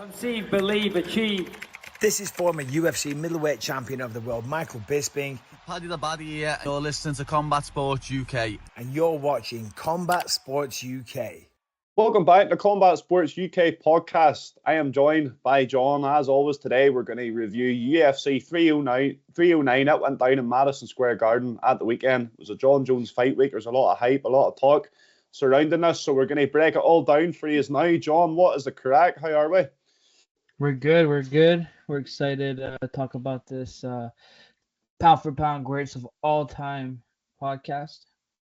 Conceive, believe, achieve. This is former UFC middleweight champion of the world, Michael Bisping. Paddy the Baddy here. You're listening to Combat Sports UK. And you're watching Combat Sports UK. Welcome back to Combat Sports UK podcast. I am joined by Jon. As always, today we're going to review UFC 309. It went down in Madison Square Garden at the weekend. It was a Jon Jones fight week. There's a lot of hype, a lot of talk surrounding this. So we're going to break it all down for you now. Jon, what is the crack? How are we? We're good. We're excited to talk about this pound for pound greats of all time podcast.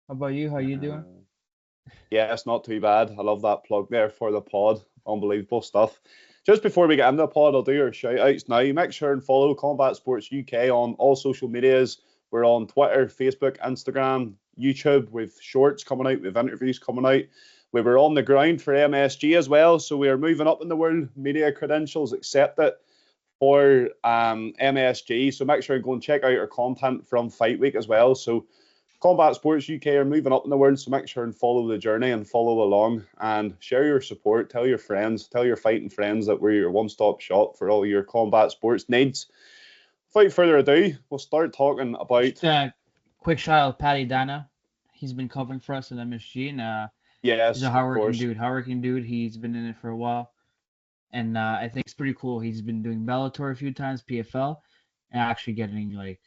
How about you? How you doing? Yeah, it's not too bad. I love that plug there for the pod. Unbelievable stuff. Just before we get into the pod, I'll do your shout outs now. Make sure and follow Combat Sports UK on all social medias. We're on Twitter, Facebook, Instagram, YouTube with shorts coming out, with interviews coming out. We were on the ground for MSG as well, so we are moving up in the world. Media credentials accepted for MSG, so make sure and go and check out our content from Fight Week as well. So Combat Sports UK are moving up in the world, so make sure and follow the journey and follow along and share your support. Tell your friends, tell your fighting friends that we're your one-stop shop for all your combat sports needs. Without further ado, we'll start talking about... Just, quick shout out Paddy Dana. He's been covering for us at MSG, and yes, he's a hardworking dude. He's been in it for a while, and I think it's pretty cool. He's been doing Bellator a few times, PFL, and actually getting like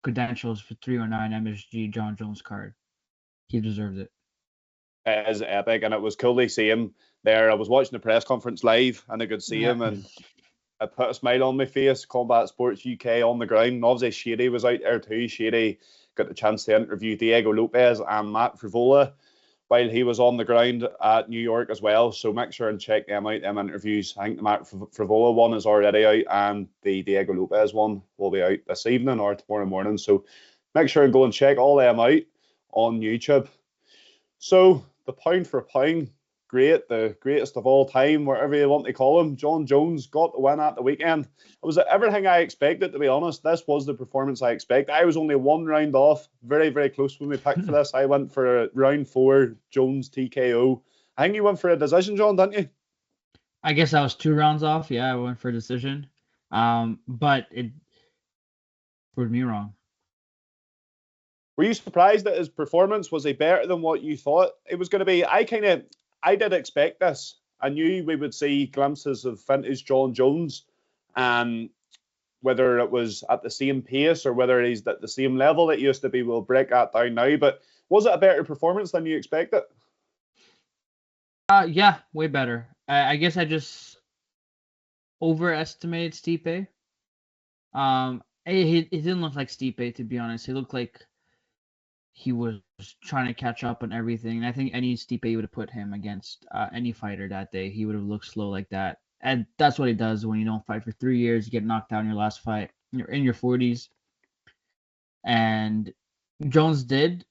credentials for 309 MSG Jon Jones card. He deserves it. It is epic, and it was cool to see him there. I was watching the press conference live, and I could see him, and it put a smile on my face. Combat Sports UK on the ground. And obviously, Shady was out there too. Shady got the chance to interview Diego Lopez and Matt Frivola while he was on the ground at New York as well. So make sure and check them out, them interviews. I think the Matt Frivola one is already out, and the Diego Lopez one will be out this evening or tomorrow morning. So make sure and go and check all them out on YouTube. So the pound for pound great, the greatest of all time, whatever you want to call him, Jon Jones got the win at the weekend. It was everything I expected, to be honest. This was the performance I expected. I was only one round off, very, very close when we picked for this. I went for a round 4 Jones TKO. I think you went for a decision, Jon, didn't you? I guess I was 2 rounds off. Yeah, I went for a decision. But it proved me wrong. Were you surprised that his performance was better than what you thought it was going to be? I did expect this. I knew we would see glimpses of vintage Jon Jones, and whether it was at the same pace or whether he's at the same level that used to be, we'll break that down now. But was it a better performance than you expected? Yeah, way better. I guess I just overestimated Stipe. He didn't look like Stipe, to be honest. He looked like he was trying to catch up on everything. And I think any Stipe would have put him against any fighter that day. He would have looked slow like that. And that's what he does when you don't fight for 3 years. You get knocked out in your last fight. You're in your 40s. And Jones did.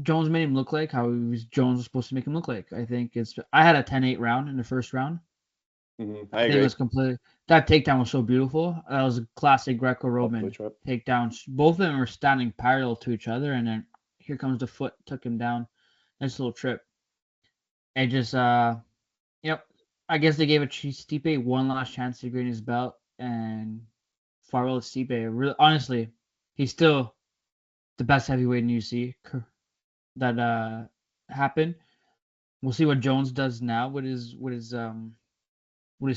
Jones made him look like how Jones was supposed to make him look like. I had a 10-8 round in the first round. Mm-hmm. I agree. It was completely, that takedown was so beautiful. That was a classic Greco-Roman takedown. Both of them were standing parallel to each other, and then here comes the foot, took him down. Nice little trip. And just, I guess they gave Stipe one last chance to gain his belt, and farewell to Stipe. Really, honestly, he's still the best heavyweight in UFC that happened. We'll see what Jones does now with his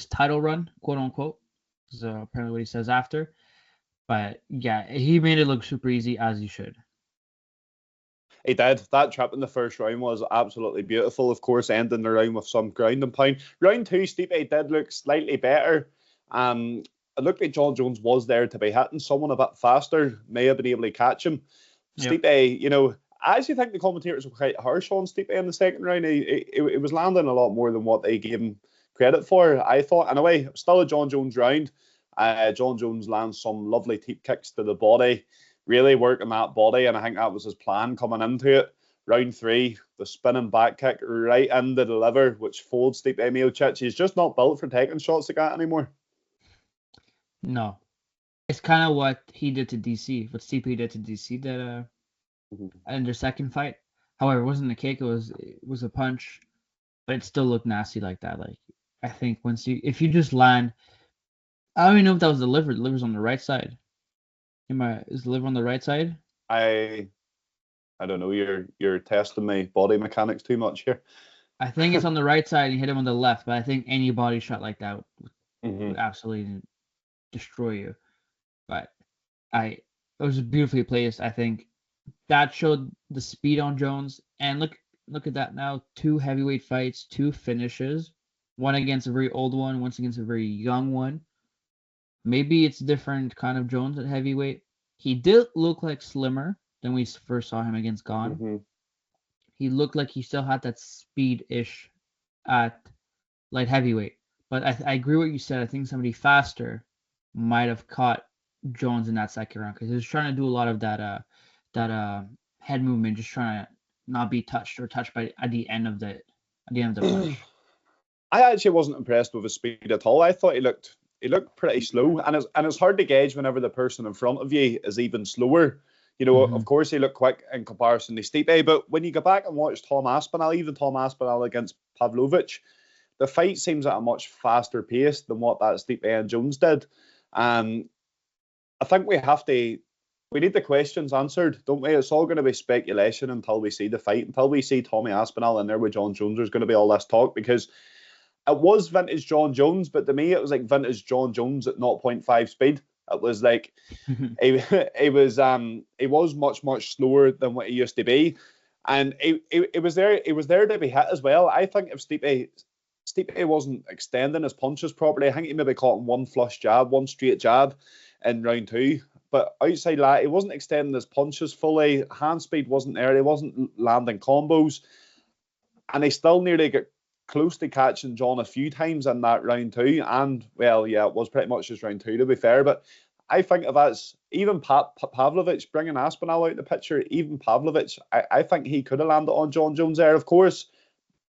title run, quote unquote. So apparently what he says after. But yeah, he made it look super easy, as he should. He did. That trip in the first round was absolutely beautiful. Of course, ending the round with some ground and pound. Round 2, Stipe did look slightly better. It looked like Jon Jones was there to be hitting. Someone a bit faster may have been able to catch him. Yep. Stipe, I actually think the commentators were quite harsh on Stipe in the second round. It was landing a lot more than what they gave him credit for, I thought. In a way, still a Jon Jones round. Jon Jones lands some lovely teep kicks to the body, really working that body, and I think that was his plan coming into it. Round 3, the spinning back kick right into the liver, which folds Stipe Miocic. He's just not built for taking shots like that anymore. No. It's kind of what he did to DC, what Stipe did to DC that in their second fight. However, it wasn't a kick, it was a punch, but it still looked nasty like that. Like I think if you just land, I don't even know if that was the liver. The liver's on the right side. Is the liver on the right side? I don't know. You're testing my body mechanics too much here. I think it's on the right side and you hit him on the left, but I think any body shot like that would Mm-hmm. absolutely destroy you. But it was beautifully placed. I think that showed the speed on Jones. And look at that now. 2 heavyweight fights, 2 finishes. One against a very old one, once against a very young one. Maybe it's different kind of Jones at heavyweight. He did look like slimmer than we first saw him against Gon. Mm-hmm. He looked like he still had that speed-ish at light heavyweight. But I agree with what you said. I think somebody faster might have caught Jones in that second round because he was trying to do a lot of that head movement, just trying to not be touched or touched by at the end of the punch. I actually wasn't impressed with his speed at all. I thought he looked pretty slow, and it's hard to gauge whenever the person in front of you is even slower. You know, of course he looked quick in comparison to Stipe, but when you go back and watch Tom Aspinall against Pavlovich, the fight seems at a much faster pace than what that Stipe and Jones did. I think we need the questions answered, don't we? It's all going to be speculation until we see the fight, until we see Tommy Aspinall in there with John Jones. There's going to be all this talk because it was vintage John Jones, but to me it was like vintage John Jones at 0.5 speed. It was like he was much slower than what he used to be, and he was there to be hit as well. I think if Stipe wasn't extending his punches properly, I think he maybe caught him one flush jab, one straight jab in round 2. But outside that, he wasn't extending his punches fully. Hand speed wasn't there. He wasn't landing combos, and he still nearly got close to catching John a few times in that round 2. And well, yeah, it was pretty much just round 2 to be fair. But I think if that's even Pavlovich bringing Aspinall out the picture, even Pavlovich, I think he could have landed on John Jones there. Of course,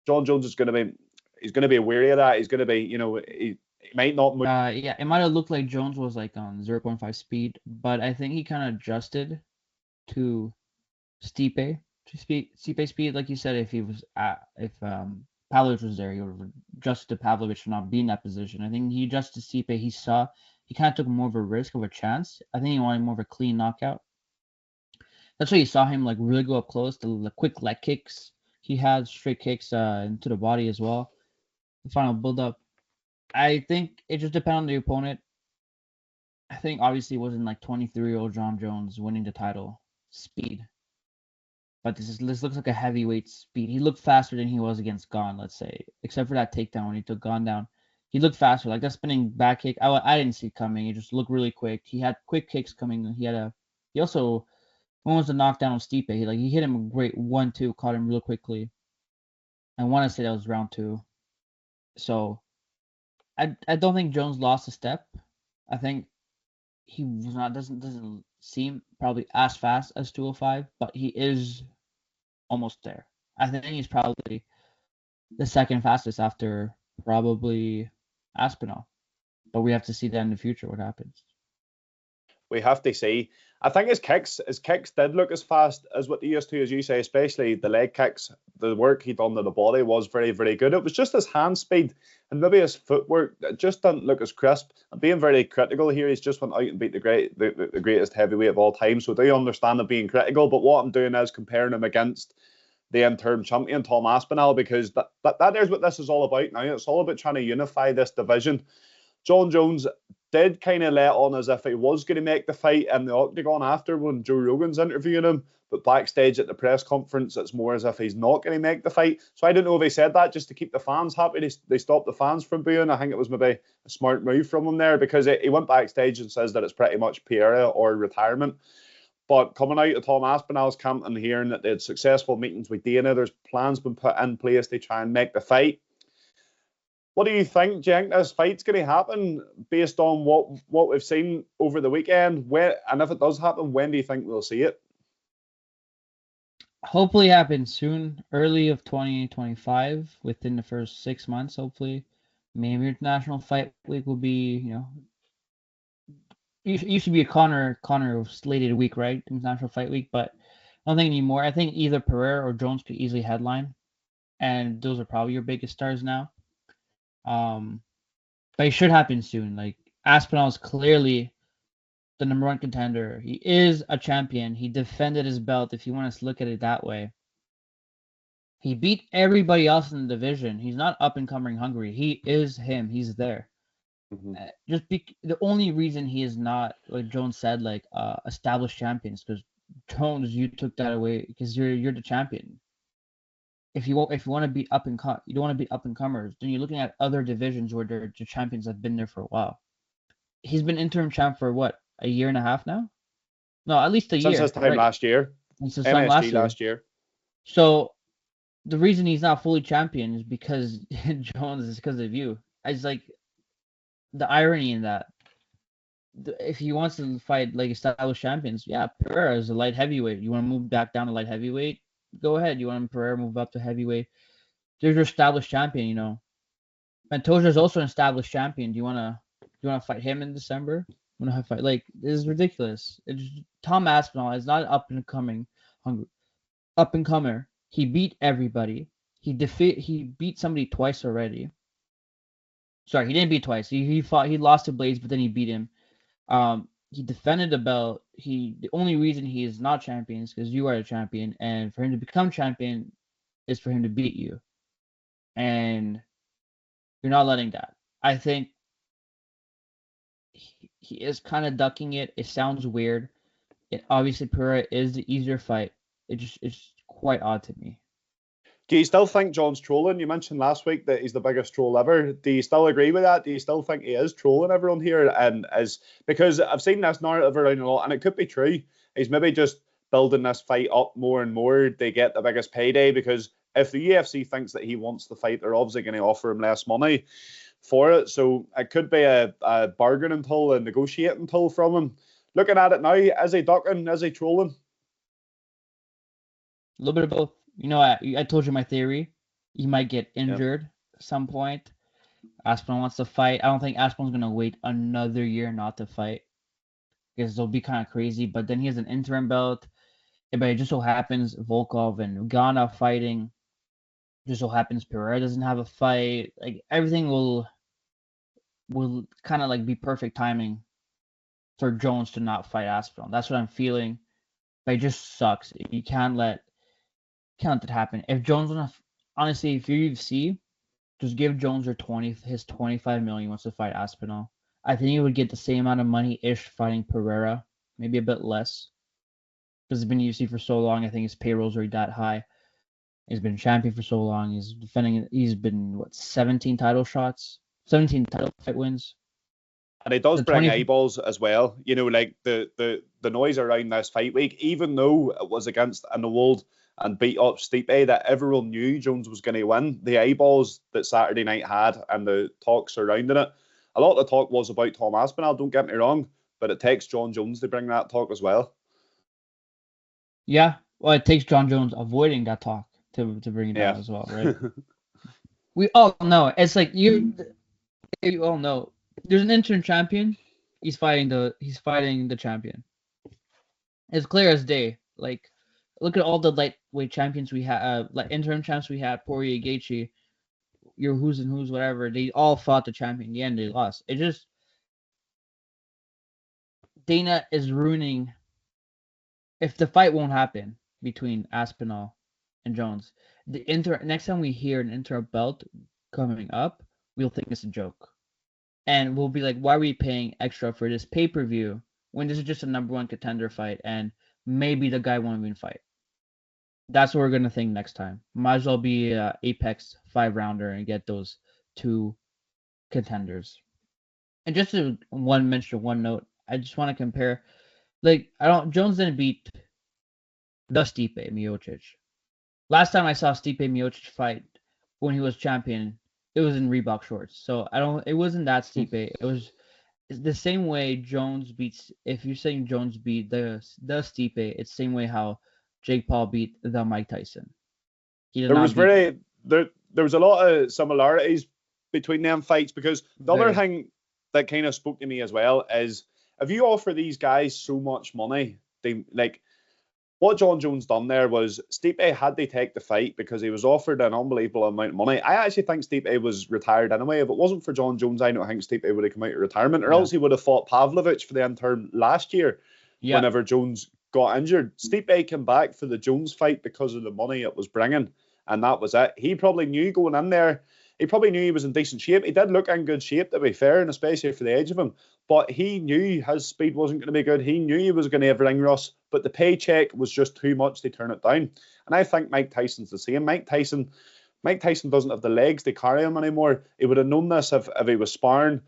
John Jones is going to be wary of that. He's going to be, he might not move. Yeah, it might have looked like Jones was like on 0.5 speed, but I think he kind of adjusted to Stipe speed, like you said. If Pavlovich was there, he would have adjusted to Pavlovich for not being in that position. I think he adjusted to Stipe. He kind of took more of a risk of a chance. I think he wanted more of a clean knockout. That's why you saw him like really go up close. The quick leg kicks he had, straight kicks into the body as well. The final build up. I think it just depends on the opponent. I think obviously it wasn't like 23-year-old John Jones winning the title speed. But this looks like a heavyweight speed. He looked faster than he was against Gon, let's say. Except for that takedown when he took Gon down. He looked faster. Like that spinning back kick, I didn't see it coming. It just looked really quick. He had quick kicks coming. He also, when was the knockdown on Stipe? He hit him a great 1-2, caught him real quickly. I want to say that was round 2. So I don't think Jones lost a step. I think he was not doesn't seem probably as fast as 205, but he is almost there. I think he's probably the second fastest after probably Aspinall. But we have to see that in the future what happens. We have to see. I think his kicks did look as fast as what they used to, as you say, especially the leg kicks. The work he'd done to the body was very, very good. It was just his hand speed and maybe his footwork that just didn't look as crisp. I'm being very critical here. He's just went out and beat the greatest heavyweight of all time. So I do understand him being critical, but what I'm doing is comparing him against the interim champion, Tom Aspinall, because that is what this is all about now. It's all about trying to unify this division. John Jones did kind of let on as if he was going to make the fight in the octagon after when Joe Rogan's interviewing him, but backstage at the press conference, it's more as if he's not going to make the fight. So I don't know if he said that just to keep the fans happy. They stopped the fans from booing. I think it was maybe a smart move from him there because he went backstage and says that it's pretty much Pierre or retirement. But coming out of Tom Aspinall's camp and hearing that they had successful meetings with Dana, there's plans been put in place to try and make the fight. What do you think? Do you think this fight's going to happen based on what we've seen over the weekend? And if it does happen, when do you think we'll see it? Hopefully happen soon, early of 2025, within the first 6 months, hopefully. Maybe International Fight Week will be, it used to be a Connor slated week, right? International Fight Week, but I don't think anymore. I think either Pereira or Jones could easily headline, and those are probably your biggest stars now. But it should happen soon. Like Aspinall is clearly the number one contender. He is a champion. He defended his belt, if you want to look at it that way. He beat everybody else in the division. He's not up and coming hungry. He is him. He's there. The only reason he is not, like Jones said, like established champions, because Jones, you took that away because you're the champion. If you want to be you don't want to be up and comers. Then you're looking at other divisions where the champions have been there for a while. He's been interim champ for what, a year and a half now? No, at least a year. Since his time last year. Since his time last year. So the reason he's not fully champion is because Jones is because of you. It's like the irony in that. If he wants to fight like established champions, yeah, Pereira is a light heavyweight. You want to move back down to light heavyweight? Go ahead. You want Pereira move up to heavyweight? There's your established champion, you know. Pantoja is also an established champion. Do you want to fight him in December? Want to fight? Like, this is ridiculous. Tom Aspinall is not up and comer. He beat everybody. He beat somebody twice already. Sorry, he didn't beat twice. He lost to Blades, but then he beat him. He defended the belt. The only reason he is not champion is because you are a champion, and for him to become champion is for him to beat you. And you're not letting that. I think he is kind of ducking it. It sounds weird. Obviously Pereira is the easier fight. It's quite odd to me. Do you still think Jon's trolling? You mentioned last week that he's the biggest troll ever. Do you still agree with that? Do you still think he is trolling everyone here? And because I've seen this narrative around a lot, and it could be true. He's maybe just building this fight up more and more. They get the biggest payday, because if the UFC thinks that he wants the fight, they're obviously going to offer him less money for it. So it could be a bargaining tool, a negotiating tool from him. Looking at it now, is he ducking? Is he trolling? A little bit of both. You know, I told you my theory. He might get injured at some point. Aspinall wants to fight. I don't think Aspinall's going to wait another year not to fight, because it'll be kind of crazy. But then he has an interim belt. But it just so happens Volkov and Ghana fighting. Just so happens Pereira doesn't have a fight. Like, everything will kind of like be perfect timing for Jones to not fight Aspinall. That's what I'm feeling. But it just sucks. You can't let that happen. If Jones honestly, if you're UFC, just give Jones his 25 million wants to fight Aspinall. I think he would get the same amount of money-ish fighting Pereira, maybe a bit less, because he's been UFC for so long. I think his payroll's already that high. He's been champion for so long. He's been 17 title shots, 17 title fight wins. And it does bring eyeballs as well. You know, like the noise around this fight week, even though it was against an old and beat up Stipe that everyone knew Jones was going to win, the eyeballs that Saturday night had and the talk surrounding it, a lot of the talk was about Tom Aspinall, don't get me wrong, but it takes Jon Jones to bring that talk as well. Yeah, well, it takes Jon Jones avoiding that talk to bring it down as well, right? We all know. It's like you all know. There's an interim champion. He's fighting the champion. It's clear as day. Like, look at all the lightweight champions we had, like interim champs we had, Poirier, Gaethje, your who's and who's, whatever. They all fought the champion. In the end, they lost. It just, Dana is ruining. If the fight won't happen between Aspinall and Jones, next time we hear an interim belt coming up, we'll think it's a joke. And we'll be like, why are we paying extra for this pay-per-view when this is just a number one contender fight and maybe the guy won't even fight? That's what we're going to think next time. Might as well be Apex 5-rounder and get those two contenders. And just one note, I just want to compare. Like, Jones didn't beat the Stipe Miocic. Last time I saw Stipe Miocic fight when he was champion, it was in Reebok shorts. So it wasn't that Stipe. It was the same way Jones beats. If you're saying Jones beat the Stipe, it's the same way how Jake Paul beat the Mike Tyson. There was a lot of similarities between them fights, because the other thing that kind of spoke to me as well is, if you offer these guys so much money, they like, what Jon Jones done there was Stipe had to take the fight because he was offered an unbelievable amount of money. I actually think Stipe was retired anyway. If it wasn't for Jon Jones, I don't think Stipe would have come out of retirement, or else he would have fought Pavlovich for the interim last year whenever Jones got injured. Stipe came back for the Jones fight because of the money it was bringing, and that was it. He probably knew going in there, he probably knew he was in decent shape. He did look in good shape, to be fair, and especially for the age of him. But he knew his speed wasn't going to be good. He knew he was going to have ring rust, but the paycheck was just too much to turn it down. And I think Mike Tyson's the same. Mike Tyson doesn't have the legs to carry him anymore. He would have known this if he was sparring.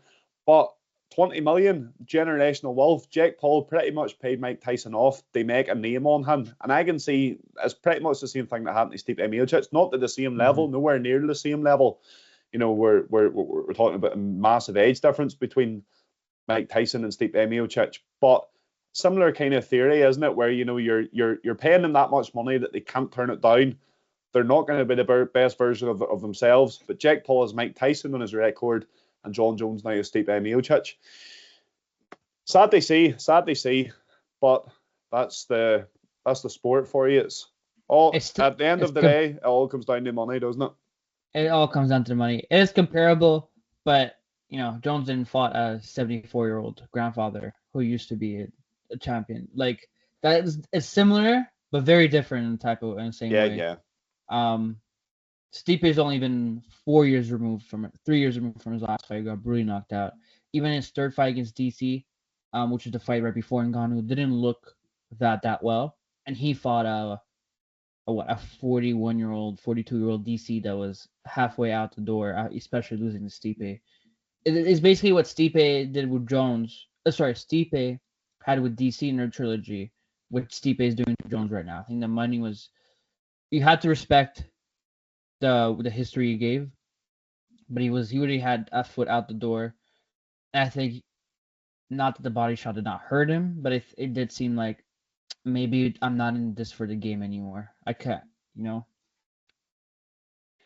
But 20 million, generational wealth. Jake Paul pretty much paid Mike Tyson off. They make a name on him. And I can see it's pretty much the same thing that happened to Stipe Miocic. Not at the same level, nowhere near the same level. You know, we're talking about a massive age difference between Mike Tyson and Stipe Miocic, but similar kind of theory, isn't it? Where, you know, you're paying them that much money that they can't turn it down. They're not going to be the best version of themselves. But Jake Paul is Mike Tyson on his record, and Jon Jones now is Stipe Miocic. Sad to see, but that's the sport for you. At the end of the day, it all comes down to money, doesn't it? It all comes down to the money. It is comparable, but you know, Jones didn't fought a 74-year-old grandfather who used to be a champion. Like that is similar, but very different in the type of in the same way. Yeah. Stipe's only been 3 years removed from his last fight. He got brutally knocked out. Even his third fight against DC, which is the fight right before Ngannou, didn't look that well, and he fought a 41-year-old, 42-year-old DC that was halfway out the door, especially losing to Stipe. It's basically what Stipe did with Jones. Stipe had with DC in their trilogy, what Stipe is doing to Jones right now. I think the money was, you had to respect the history he gave, but he already had a foot out the door. And I think, not that the body shot did not hurt him, but it did seem like maybe I'm not in this for the game anymore. I can't, you know.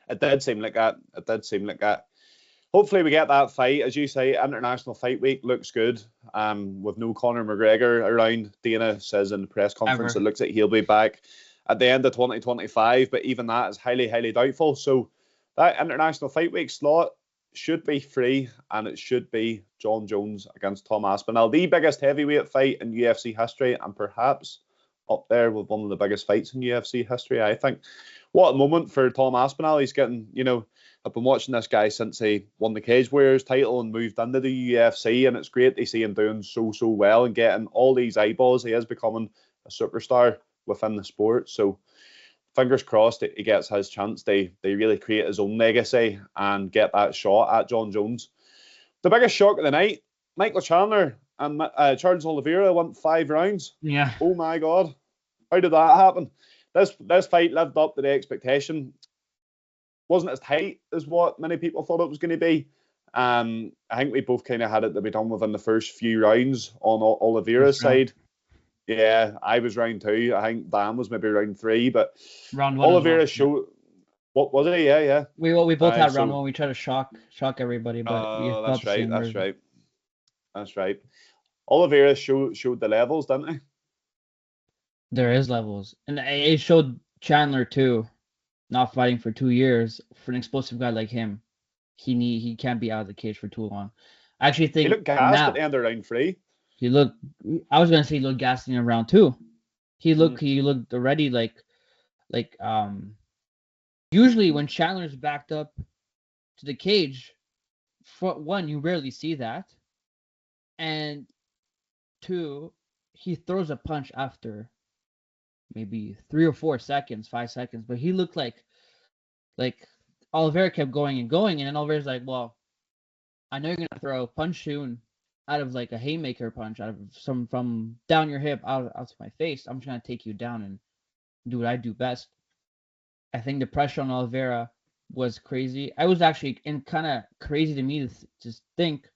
It did seem like that. Hopefully we get that fight. As you say, International Fight Week looks good. With no Conor McGregor around. Dana says in the press conference it looks like he'll be back at the end of 2025, but even that is highly, highly doubtful. So that International Fight Week slot should be free, and it should be Jon Jones against Tom Aspinall, the biggest heavyweight fight in UFC history, and perhaps up there with one of the biggest fights in UFC history, I think. What a moment for Tom Aspinall. He's getting, you know, I've been watching this guy since he won the Cage Warriors title and moved into the UFC, and it's great to see him doing so well and getting all these eyeballs. He is becoming a superstar within the sport. So fingers crossed that he gets his chance. They really create his own legacy and get that shot at Jon Jones. The biggest shock of the night, Michael Chandler and Charles Oliveira went 5 rounds. Yeah. Oh my God. How did that happen? This fight lived up to the expectation. Wasn't as tight as what many people thought it was going to be. I think we both kind of had it to be done within the first few rounds on Oliveira's side. Yeah, I was round 2. I think Dan was maybe round 3, but round 1. Oliveira showed. What was it? Yeah. We both had round 1. We tried to shock everybody, but that's right. Oliveira showed the levels, didn't he? There is levels, and it showed Chandler too. Not fighting for 2 years for an explosive guy like him, he can't be out of the cage for too long. I actually think he looked gassed at the end of round 3. I was gonna say he looked gassed in round 2. He looked already like usually when Chandler's backed up to the cage, for one, you rarely see that, and 2, he throws a punch after maybe 3 or 4 seconds, 5 seconds, but he looked like Oliveira kept going, and then Oliveira's like, well, I know you're gonna throw a punch soon out of like a haymaker punch out of from down your hip out to my face. I'm just gonna take you down and do what I do best. I think the pressure on Oliveira was crazy. I was actually kind of crazy to me to think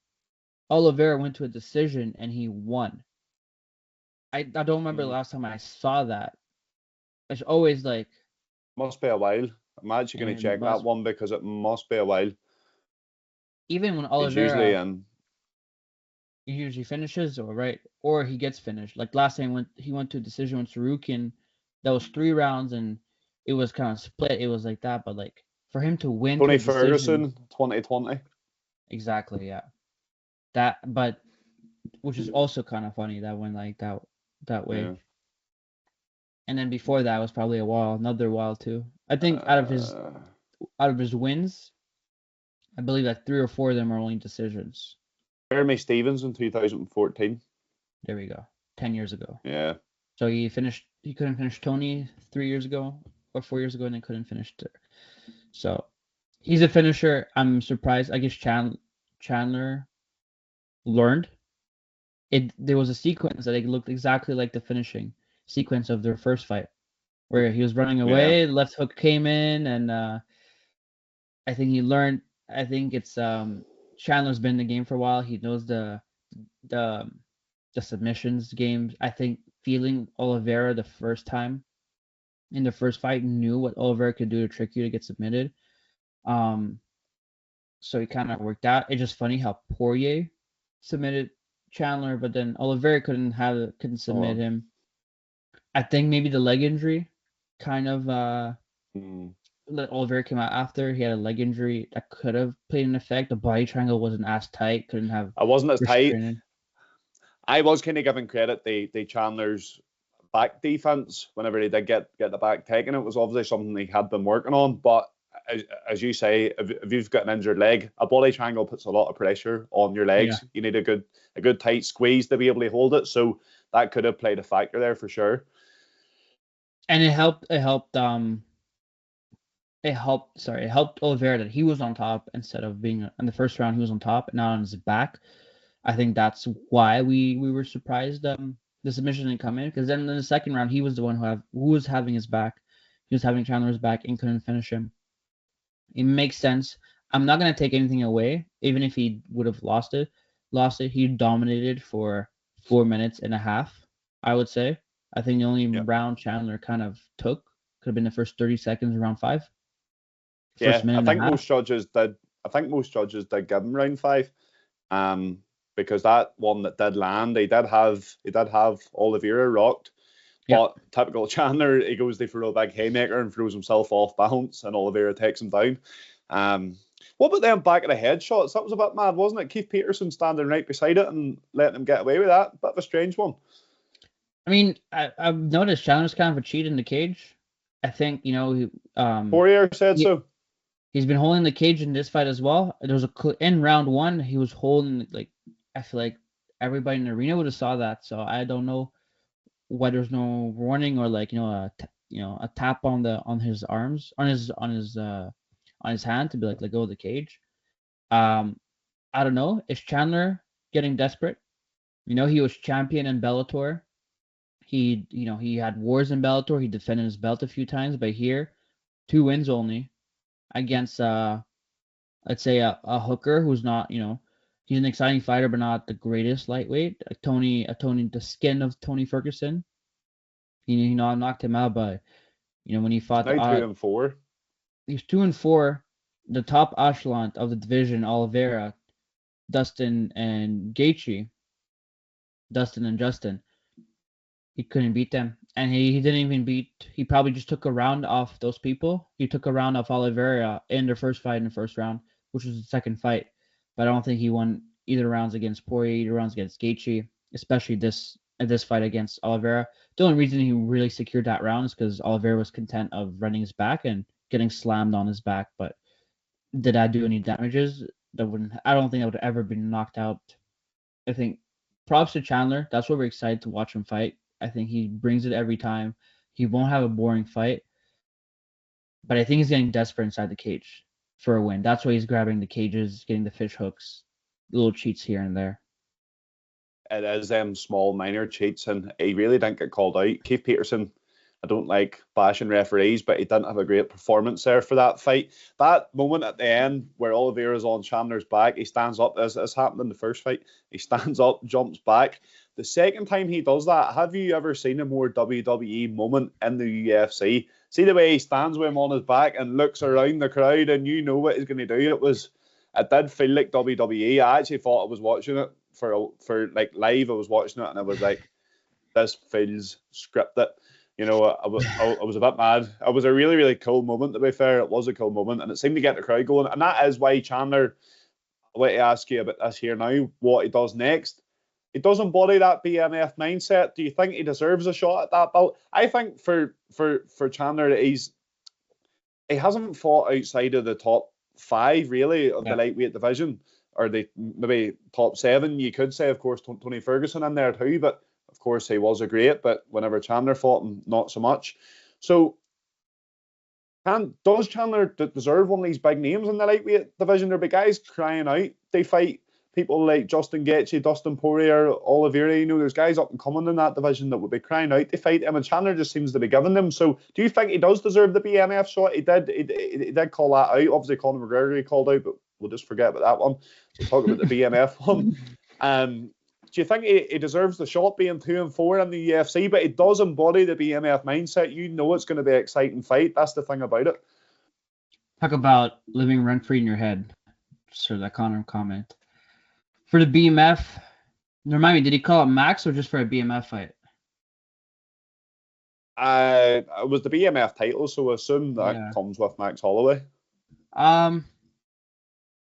Oliveira went to a decision and he won. I don't remember the last time I saw that. It's always like, must be a while. I'm actually going to check that one because it must be a while. Even when Oliveira he usually finishes or he gets finished. Like last time he went to a decision with Sarukian that was 3 rounds, and it was kind of split. It was like that, but like for him to win to Tony a decision, Ferguson, 2020. exactly, yeah. That, but which is also kind of funny that went like that way. Yeah. And then before that was probably another while too. I think out of his wins, I believe like 3 or 4 of them are only decisions. Jeremy Stevens in 2014. There we go. 10 years ago. Yeah. So he couldn't finish Tony 3 years ago or 4 years ago, and then couldn't finish there. So he's a finisher. I'm surprised. I guess Chandler learned. There was a sequence that it looked exactly like the finishing sequence of their first fight, where he was running away, left hook came in, and I think he learned. I think it's Chandler's been in the game for a while. He knows the submissions game. I think feeling Oliveira the first time in the first fight, knew what Oliveira could do to trick you to get submitted. So he kind of worked out. It's just funny how Poirier submitted Chandler, but then Oliveira couldn't submit him. I think maybe the leg injury kind of Oliveira came out after. He had a leg injury that could have played an effect. The body triangle wasn't as tight. Couldn't have. I wasn't as tight. I was kind of giving credit to Chandler's back defense whenever he did get the back taken. It was obviously something he had been working on, but as you say, if you've got an injured leg, a body triangle puts a lot of pressure on your legs. Yeah. You need a good tight squeeze to be able to hold it. So that could have played a factor there for sure. And it helped Oliveira that he was on top instead of being in the first round. He was on top, not on his back. I think that's why we were surprised the submission didn't come in, because then in the second round he was the one who was having his back. He was having Chandler's back and couldn't finish him. It makes sense. I'm not gonna take anything away, even if he would have lost it. He dominated for 4 minutes and a half, I would say. I think the only round Chandler kind of took could have been the first 30 seconds of round 5. I think most judges did give him round 5. Because that one that did land, he did have Oliveira rocked. But typical Chandler, he goes there for a big haymaker and throws himself off balance, and Oliveira takes him down. What about them back of the head shots? That was a bit mad, wasn't it? Keith Peterson standing right beside it and letting him get away with that. Bit of a strange one. I mean, I've noticed Chandler's kind of a cheat in the cage. I think, Poirier said so. He's been holding the cage in this fight as well. There was in round 1, he was holding, like, I feel like everybody in the arena would have saw that. So I don't know why there's no warning or like a tap on his arms, on his hand to be like, let go of the cage. I don't know. Is Chandler getting desperate? He was champion in Bellator. He had wars in Bellator. He defended his belt a few times, but here, 2 wins only against let's say a hooker who's not, he's an exciting fighter, but not the greatest lightweight. The skin of Tony Ferguson. I knocked him out, but when he fought 2-4. He was 2-4. The top echelon of the division, Oliveira, Dustin and Justin. He couldn't beat them, and he didn't even beat. He probably just took a round off those people. He took a round off Oliveira in their first fight in the first round, which was the second fight. But I don't think he won either rounds against Poirier, either rounds against Gaethje, especially this fight against Oliveira. The only reason he really secured that round is because Oliveira was content of running his back and getting slammed on his back. But did that do any damages? I don't think I would have ever been knocked out. I think props to Chandler. That's why we're excited to watch him fight. I think he brings it every time. He won't have a boring fight. But I think he's getting desperate inside the cage for a win. That's why he's grabbing the cages, getting the fish hooks, little cheats here and there. It is them small minor cheats, and he really didn't get called out. Keith Peterson, I don't like bashing referees, but he didn't have a great performance there for that fight. That moment at the end where Oliveira's on Chandler's back, he stands up, as happened in the first fight. He stands up, jumps back. The second time he does that, have you ever seen a more WWE moment in the UFC? See the way he stands with him on his back and looks around the crowd, and you know what he's going to do. It did feel like WWE. I actually thought I was watching it for like live. I was watching it and I was like, this feels scripted. You know, I was a bit mad. It was a really, really cool moment, to be fair. It was a cool moment, and it seemed to get the crowd going. And that is why Chandler, I want to ask you about this here now, what he does next. He does embody that BMF mindset. Do you think he deserves a shot at that belt? I think for Chandler, that he hasn't fought outside of the top 5, really, of the lightweight division, or the maybe top 7, you could say. Of course, Tony Ferguson in there too, but of course he was a great, but whenever Chandler fought him, not so much. So does Chandler deserve one of these big names in the lightweight division? There'll be guys crying out. They fight people like Justin Gaethje, Dustin Poirier, Oliveira. You know, there's guys up and coming in that division that would be crying out to fight him, and Chandler just seems to be giving them. So do you think he does deserve the BMF shot? He did call that out. Obviously, Conor McGregor he called out, but we'll just forget about that one. We'll talk about the BMF one. Do you think he deserves the shot, being 2-4 in the UFC? But he does embody the BMF mindset. You know it's going to be an exciting fight. That's the thing about it. Talk about living rent-free in your head. Sir, that Conor comment. For the BMF, remind me, did he call it Max or just for a BMF fight? It was the BMF title, so I assume that comes with Max Holloway.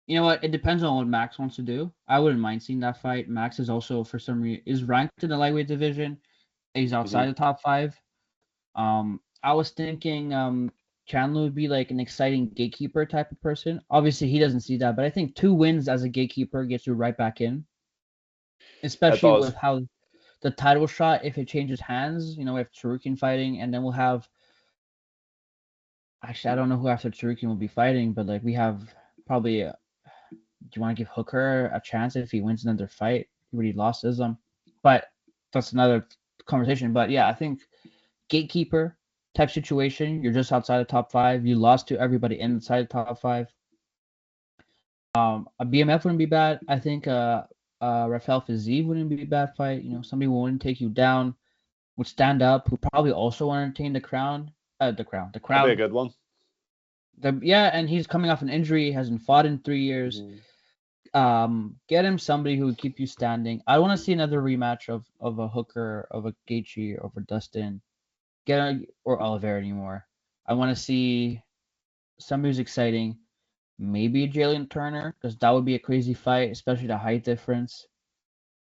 You know what? It depends on what Max wants to do. I wouldn't mind seeing that fight. Max is also, for some reason, is ranked in the lightweight division. He's outside the top 5. I was thinking Chandler would be like an exciting gatekeeper type of person. Obviously, he doesn't see that, but I think 2 wins as a gatekeeper gets you right back in. Especially with how the title shot, if it changes hands, you know, we have Tsarukyan fighting, and then we'll have. Actually, I don't know who after Tsarukyan will be fighting, but like we have probably. Do you want to give Hooker a chance if he wins another fight? He already lost Islam. But that's another conversation. But yeah, I think gatekeeper type situation. You're just outside the top 5. You lost to everybody inside the top 5. A BMF wouldn't be bad. I think Rafael Fiziev wouldn't be a bad fight. You know, somebody who wouldn't take you down, would stand up, who probably also entertain the crowd. The crowd. That'd be a good one. And he's coming off an injury. Hasn't fought in 3 years. Get him somebody who would keep you standing. I want to see another rematch of a Hooker, of a Gaethje, over Dustin, or Oliveira anymore. I want to see somebody who's exciting. Maybe Jalen Turner, because that would be a crazy fight, especially the height difference.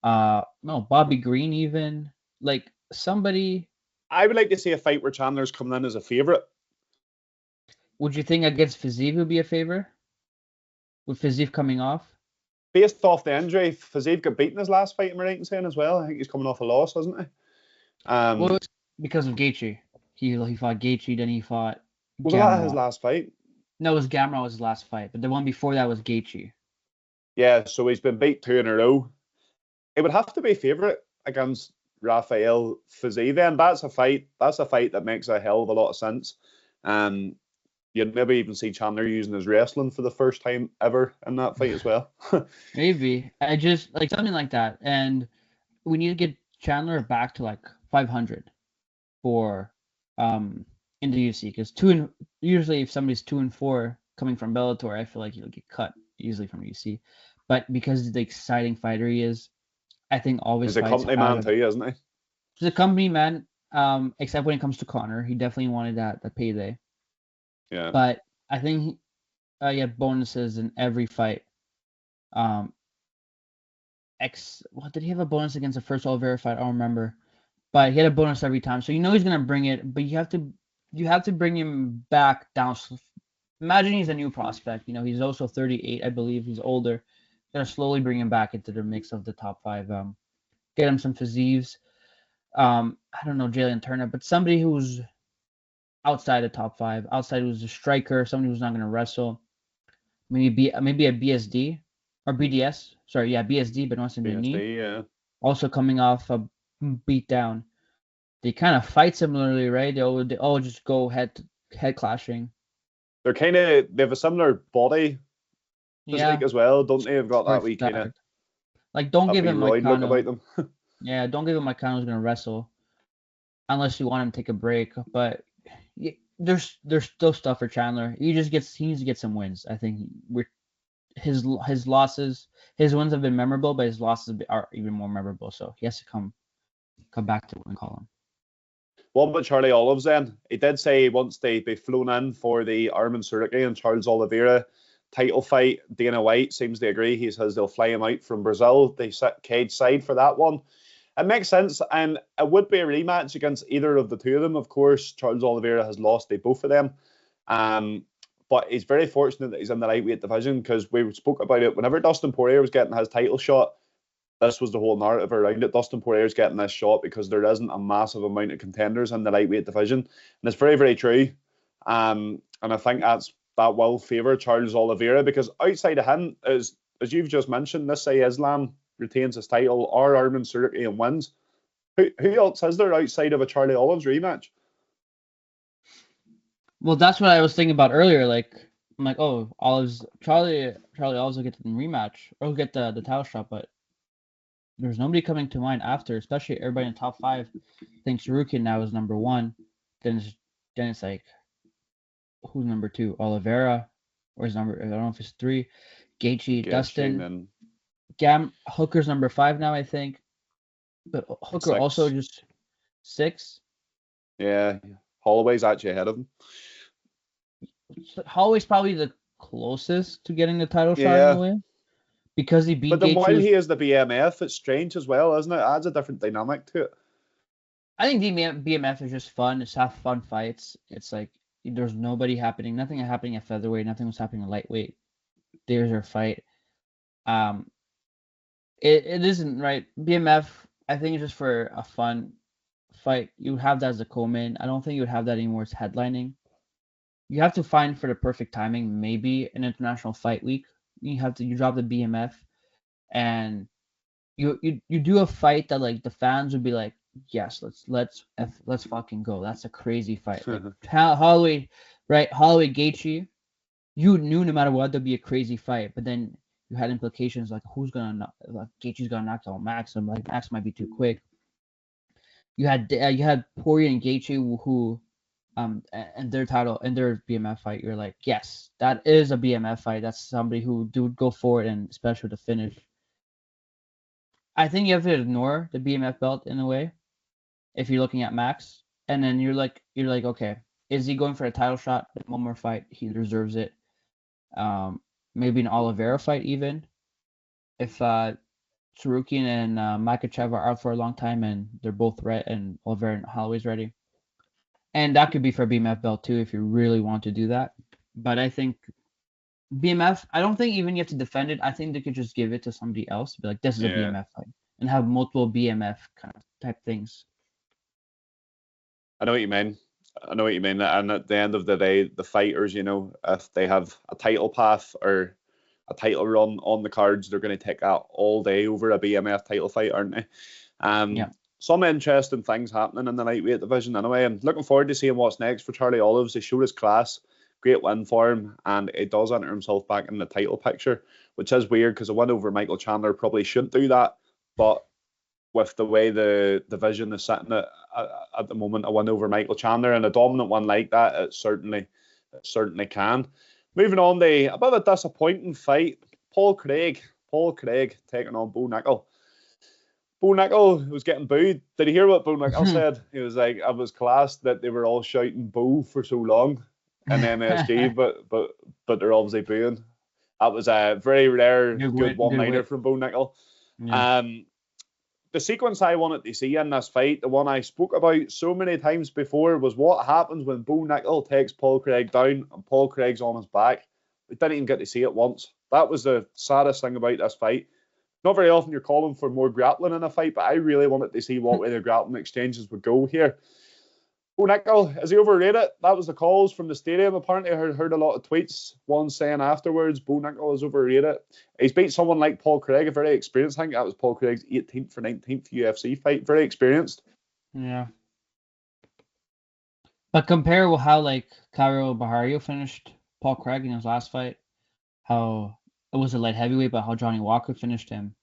Bobby Green even, like somebody. I would like to see a fight where Chandler's coming in as a favorite. Would you think against Fiziev would be a favor? With Fiziev coming off? Based off the injury, Fiziev got beaten his last fight, am I right in saying as well? I think he's coming off a loss, hasn't he? Well, it's because of Gaethje. He fought Gaethje, then he fought Was that his last fight? No, it was Gamrot was his last fight, but the one before that was Gaethje. Yeah, so he's been beat 2 in a row. It would have to be favourite against Rafael Fiziev then. That's a fight that makes a hell of a lot of sense. You'd maybe even see Chandler using his wrestling for the first time ever in that fight as well. Maybe. I just like something like that. And we need to get Chandler back to like 500 for in the UFC, because usually if somebody's 2-4 coming from Bellator, I feel like he'll get cut easily from UFC. But because of the exciting fighter he is, I think always he's a company man too, isn't he? He's a company man. Except when it comes to Conor, he definitely wanted that payday. Yeah. But I think he had bonuses in every fight. What did he have a bonus against the first Oliveira fight? I don't remember. But he had a bonus every time. So you know he's gonna bring it, but you have to bring him back down. Imagine he's a new prospect. You know, he's also 38, I believe. He's older. Gonna slowly bring him back into the mix of the top 5. Get him some Fizievs. I don't know Jalen Turner, but somebody who's outside the top 5, outside who's a striker, somebody who's not going to wrestle. Maybe a BSD or BDS. Sorry, yeah, BSD, but not in the knee. Yeah. Also coming off a beat down. They kind of fight similarly, right? They all just go head clashing. They have a similar body physique as well, don't they? They've got that wee kind of. Like, don't give him like look about them. Yeah, don't give him like who's going to wrestle, unless you want him to take a break. But there's still stuff for Chandler. He needs to get some wins. I think his losses, his wins have been memorable, but his losses are even more memorable. So he has to come back to win column. What about Charlie Olives then? He did say once they be flown in for the Armin Suzuki and Charles Oliveira title fight, Dana White seems to agree. He says they'll fly him out from Brazil. They sit cage side for that one. It makes sense, and it would be a rematch against either of the two of them. Of course, Charles Oliveira has lost to both of them. But he's very fortunate that he's in the lightweight division, because we spoke about it whenever Dustin Poirier was getting his title shot. This was the whole narrative around it. Dustin Poirier's getting this shot because there isn't a massive amount of contenders in the lightweight division, and it's very, very true. And I think that will favour Charles Oliveira, because outside of him, as you've just mentioned, this say Islam retains his title or Armin Suzuki and wins. Who else is there outside of a Charlie Olives rematch? Well, that's what I was thinking about earlier. Like, I'm like, oh, Charlie Olives will get the rematch or he'll get the title shot, but there's nobody coming to mind after, especially everybody in the top 5 thinks Sarukian now is number 1. Then it's like, who's number 2? Oliveira, or is number? I don't know if it's 3. Gaethje, Dustin. Hooker's number 5 now, I think. But Hooker 6. also just 6. Yeah, Holloway's actually ahead of him. Holloway's probably the closest to getting the title shot in a way, because he beat. But then while he is the BMF, it's strange as well, isn't it? It adds a different dynamic to it. I think BMF is just fun. It's have fun fights. It's like there's nothing happening at featherweight. Nothing was happening at lightweight. There's our fight. It isn't right. BMF, I think, it's just for a fun fight. You would have that as a co-main. I don't think you would have that anymore as headlining. You have to find for the perfect timing, maybe an international fight week. You drop the BMF, and you do a fight that like the fans would be like, yes, let's fucking go. That's a crazy fight. Like, Holloway, right? Holloway Gaethje, you knew no matter what there'd be a crazy fight, but then you had implications like Gaethje's gonna knock out Max, and like Max might be too quick. You had Poirier and Gaethje who and their BMF fight, you're like, yes, that is a BMF fight. That's somebody who would go for it, and especially the finish. I think you have to ignore the BMF belt in a way if you're looking at Max, and then you're like, okay, is he going for a title shot? One more fight, he deserves it. Maybe an Oliveira fight even. If Sarukian and Makachev are out for a long time and they're both ready, and Oliveira and Holloway's ready. And that could be for BMF belt too if you really want to do that. But I think BMF, I don't think even you have to defend it. I think they could just give it to somebody else. Be like, this is a BMF fight. And have multiple BMF kind of type things. I know what you mean. And at the end of the day, the fighters, if they have a title path or a title run on the cards, they're going to take that all day over a BMF title fight, aren't they? Some interesting things happening in the lightweight division anyway. I'm looking forward to seeing what's next for Charlie Olives. He showed his class, great win for him, and he does enter himself back in the title picture, which is weird because a win over Michael Chandler probably shouldn't do that. But with the way the division is sitting at the moment, a win over Michael Chandler and a dominant one like that, it certainly can. Moving on to a bit of a disappointing fight. Paul Craig taking on Bo Nickel. Bo Nickel was getting booed. Did you hear what Bo Nickel said? He was like, "I was class that they were all shouting Bo for so long in MSG, but they're obviously booing." That was a very rare good one-liner from Bo Nickel. Yeah. The sequence I wanted to see in this fight, the one I spoke about so many times before, was what happens when Bo Nickel takes Paul Craig down and Paul Craig's on his back. We didn't even get to see it once. That was the saddest thing about this fight. Not very often you're calling for more grappling in a fight, but I really wanted to see what way the grappling exchanges would go here. Bo Nickel, is he overrated? That was the calls from the stadium. Apparently I heard a lot of tweets, one saying afterwards, Bo Nickel is overrated. He's beat someone like Paul Craig, a very experienced. I think that was Paul Craig's 18th or 19th UFC fight. Very experienced. Yeah. But compare with how like Cairo Bahario finished Paul Craig in his last fight, how it was a light heavyweight, but how Johnny Walker finished him,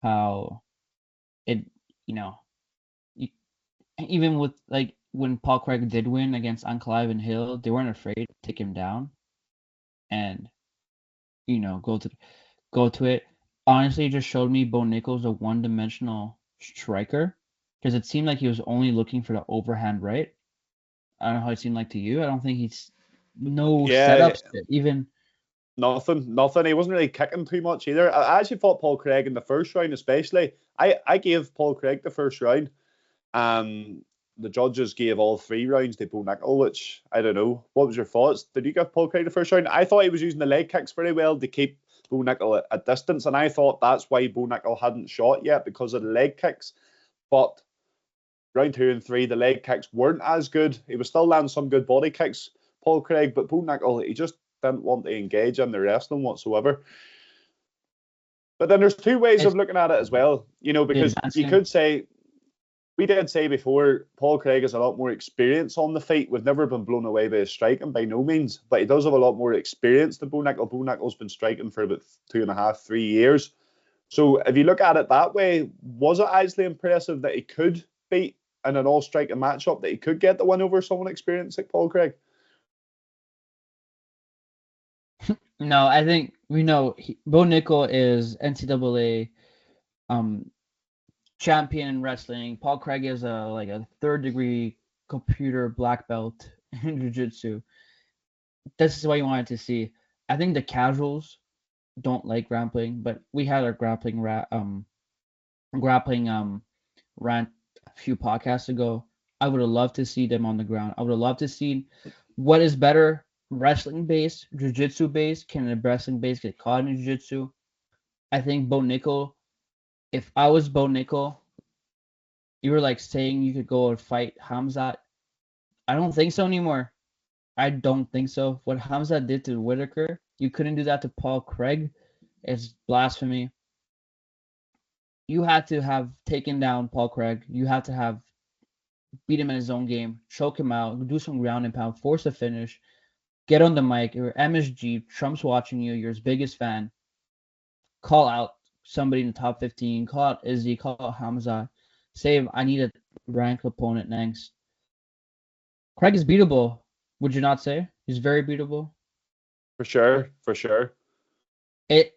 how it, even with like when Paul Craig did win against Ankalaev and Hill, they weren't afraid to take him down and, go to it. Honestly, it just showed me Bo Nickel's a one-dimensional striker. because it seemed like he was only looking for the overhand right. I don't know how it seemed like to you. I don't think he's no Yeah, setups even. nothing. He wasn't really kicking too much either. I actually thought Paul Craig in the first round, especially. I gave Paul Craig the first round. The judges gave all 3 rounds to Bo Nickel, which I don't know. What was your thoughts? Did you give Paul Craig the first round? I thought he was using the leg kicks very well to keep Bo Nickel at distance, and I thought that's why Bo Nickel hadn't shot yet, because of the leg kicks. But round 2 and 3, the leg kicks weren't as good. He was still landing some good body kicks, Paul Craig, but Bo Nickel, he just didn't want to engage in the wrestling whatsoever. But then there's 2 ways of looking at it as well, because you could say, we did say before, Paul Craig has a lot more experience on the feet. We've never been blown away by his striking, by no means, but he does have a lot more experience than Bo Nickel. Bo Nickel's been striking for about 2.5, 3 years. So if you look at it that way, was it actually impressive that he could beat in an all-striking matchup, that he could get the win over someone experienced like Paul Craig? No, I think we know Bo Nickel is NCAA champion in wrestling. Paul Craig is a 3rd-degree computer black belt in jiu-jitsu. This is what you wanted to see. I think the casuals don't like grappling, but we had our grappling rant a few podcasts ago. I would have loved to see them on the ground. I would have loved to see what is better, wrestling based, jiu-jitsu based. Can a wrestling based get caught in jiu-jitsu? I think Bo Nickel, if I was Bo Nickel, you were like saying you could go and fight Hamzat. I don't think so anymore. I don't think so. What Hamzat did to Whitaker, you couldn't do that to Paul Craig. It's blasphemy. You had to have taken down Paul Craig. You had to have beat him in his own game, choke him out, do some ground and pound, force a finish, get on the mic. You're MSG, Trump's watching you, you're his biggest fan. Call out somebody in the top 15, call out Izzy, call out Hamza. Say, I need a ranked opponent next. Craig is beatable, would you not say? He's very beatable. For sure. I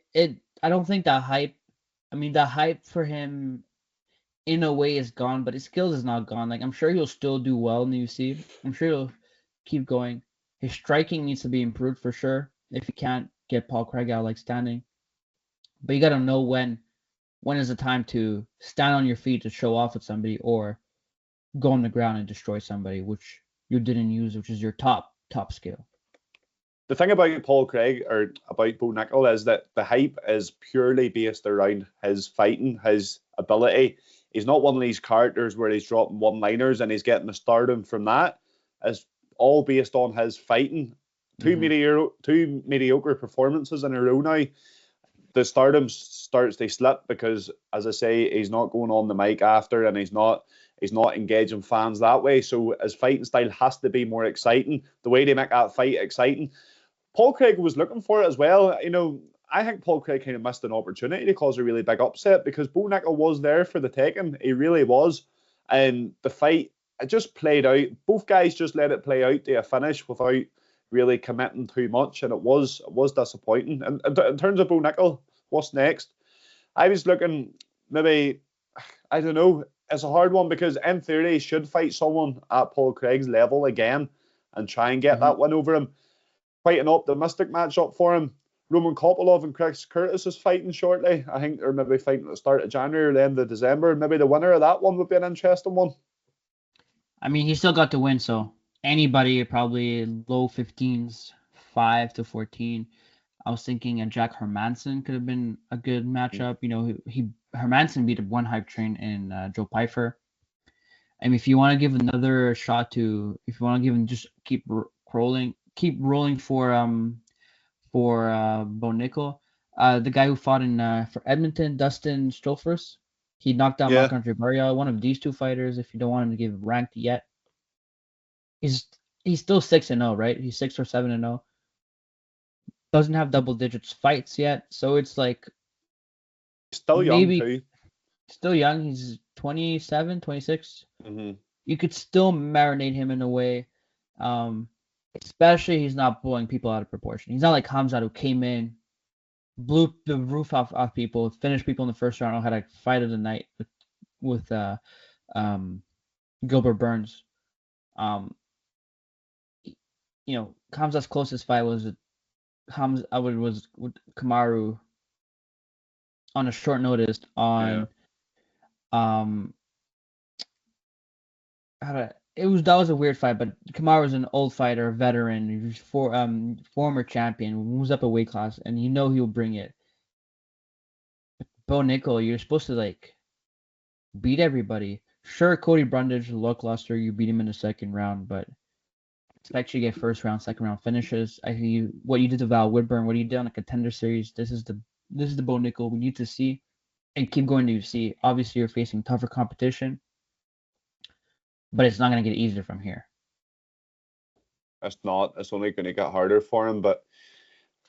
don't think the hype for him in a way is gone, but his skills is not gone. Like, I'm sure he'll still do well in the UFC. I'm sure he'll keep going. His striking needs to be improved for sure if he can't get Paul Craig out like standing. But you got to know when is the time to stand on your feet to show off with somebody, or go on the ground and destroy somebody, which you didn't use, which is your top skill. The thing about Paul Craig, or about Bo Nickel, is that the hype is purely based around his fighting, his ability. He's not one of these characters where he's dropping one-liners and he's getting the stardom from that. It's all based on his fighting. Two mediocre performances in a row now. The stardom starts to slip because, as I say, he's not going on the mic after, and he's not engaging fans that way. So his fighting style has to be more exciting. The way they make that fight exciting. Paul Craig was looking for it as well. I think Paul Craig kind of missed an opportunity to cause a really big upset, because Bo Nickel was there for the taking. He really was. And the fight, it just played out. Both guys just let it play out to a finish without really committing too much, and it was disappointing. And in terms of Bo Nickel, what's next? I was looking, maybe, I don't know, it's a hard one, because in theory he should fight someone at Paul Craig's level again and try and get that win over him. Quite an optimistic matchup for him. Roman Kopylov and Chris Curtis is fighting shortly. I think they're maybe fighting at the start of January or the end of December. Maybe the winner of that one would be an interesting one. I mean, he still got to win, so anybody probably low 15s, 5 to 14. I was thinking Jack Hermanson could have been a good matchup. Hermanson beat one hype train in Joe Pyfer. I mean, if you want to give another shot if you want to give him, just keep rolling for Bo Nickel. The guy who fought for Edmonton, Dustin Stolfers, he knocked out Mark Andre Barria. One of these two fighters, if you don't want him to give ranked yet. He's still 6-0, right? He's 6 or 7-0. Doesn't have double digits fights yet, so it's like still young too. Still young. He's 27, 26. You could still marinate him in a way. Especially he's not blowing people out of proportion. He's not like Hamzat, who came in, blew the roof off people, finished people in the first round, had a fight of the night with Gilbert Burns. Khamzat's closest fight was with Kamaru on a short notice on that was a weird fight, but Kamaru was an old fighter, a veteran, he was former champion, moves up a weight class, and he'll bring it. Bo Nickel, you're supposed to beat everybody. Sure, Cody Brundage, lackluster, you beat him in the second round, but expect you to get first round, second round finishes. I think what you did to Val Woodburn, what you did on a Contender Series, this is the Bo Nickel we need to see, and keep going to UFC. Obviously, you're facing tougher competition, but it's not going to get easier from here. It's not. It's only going to get harder for him. But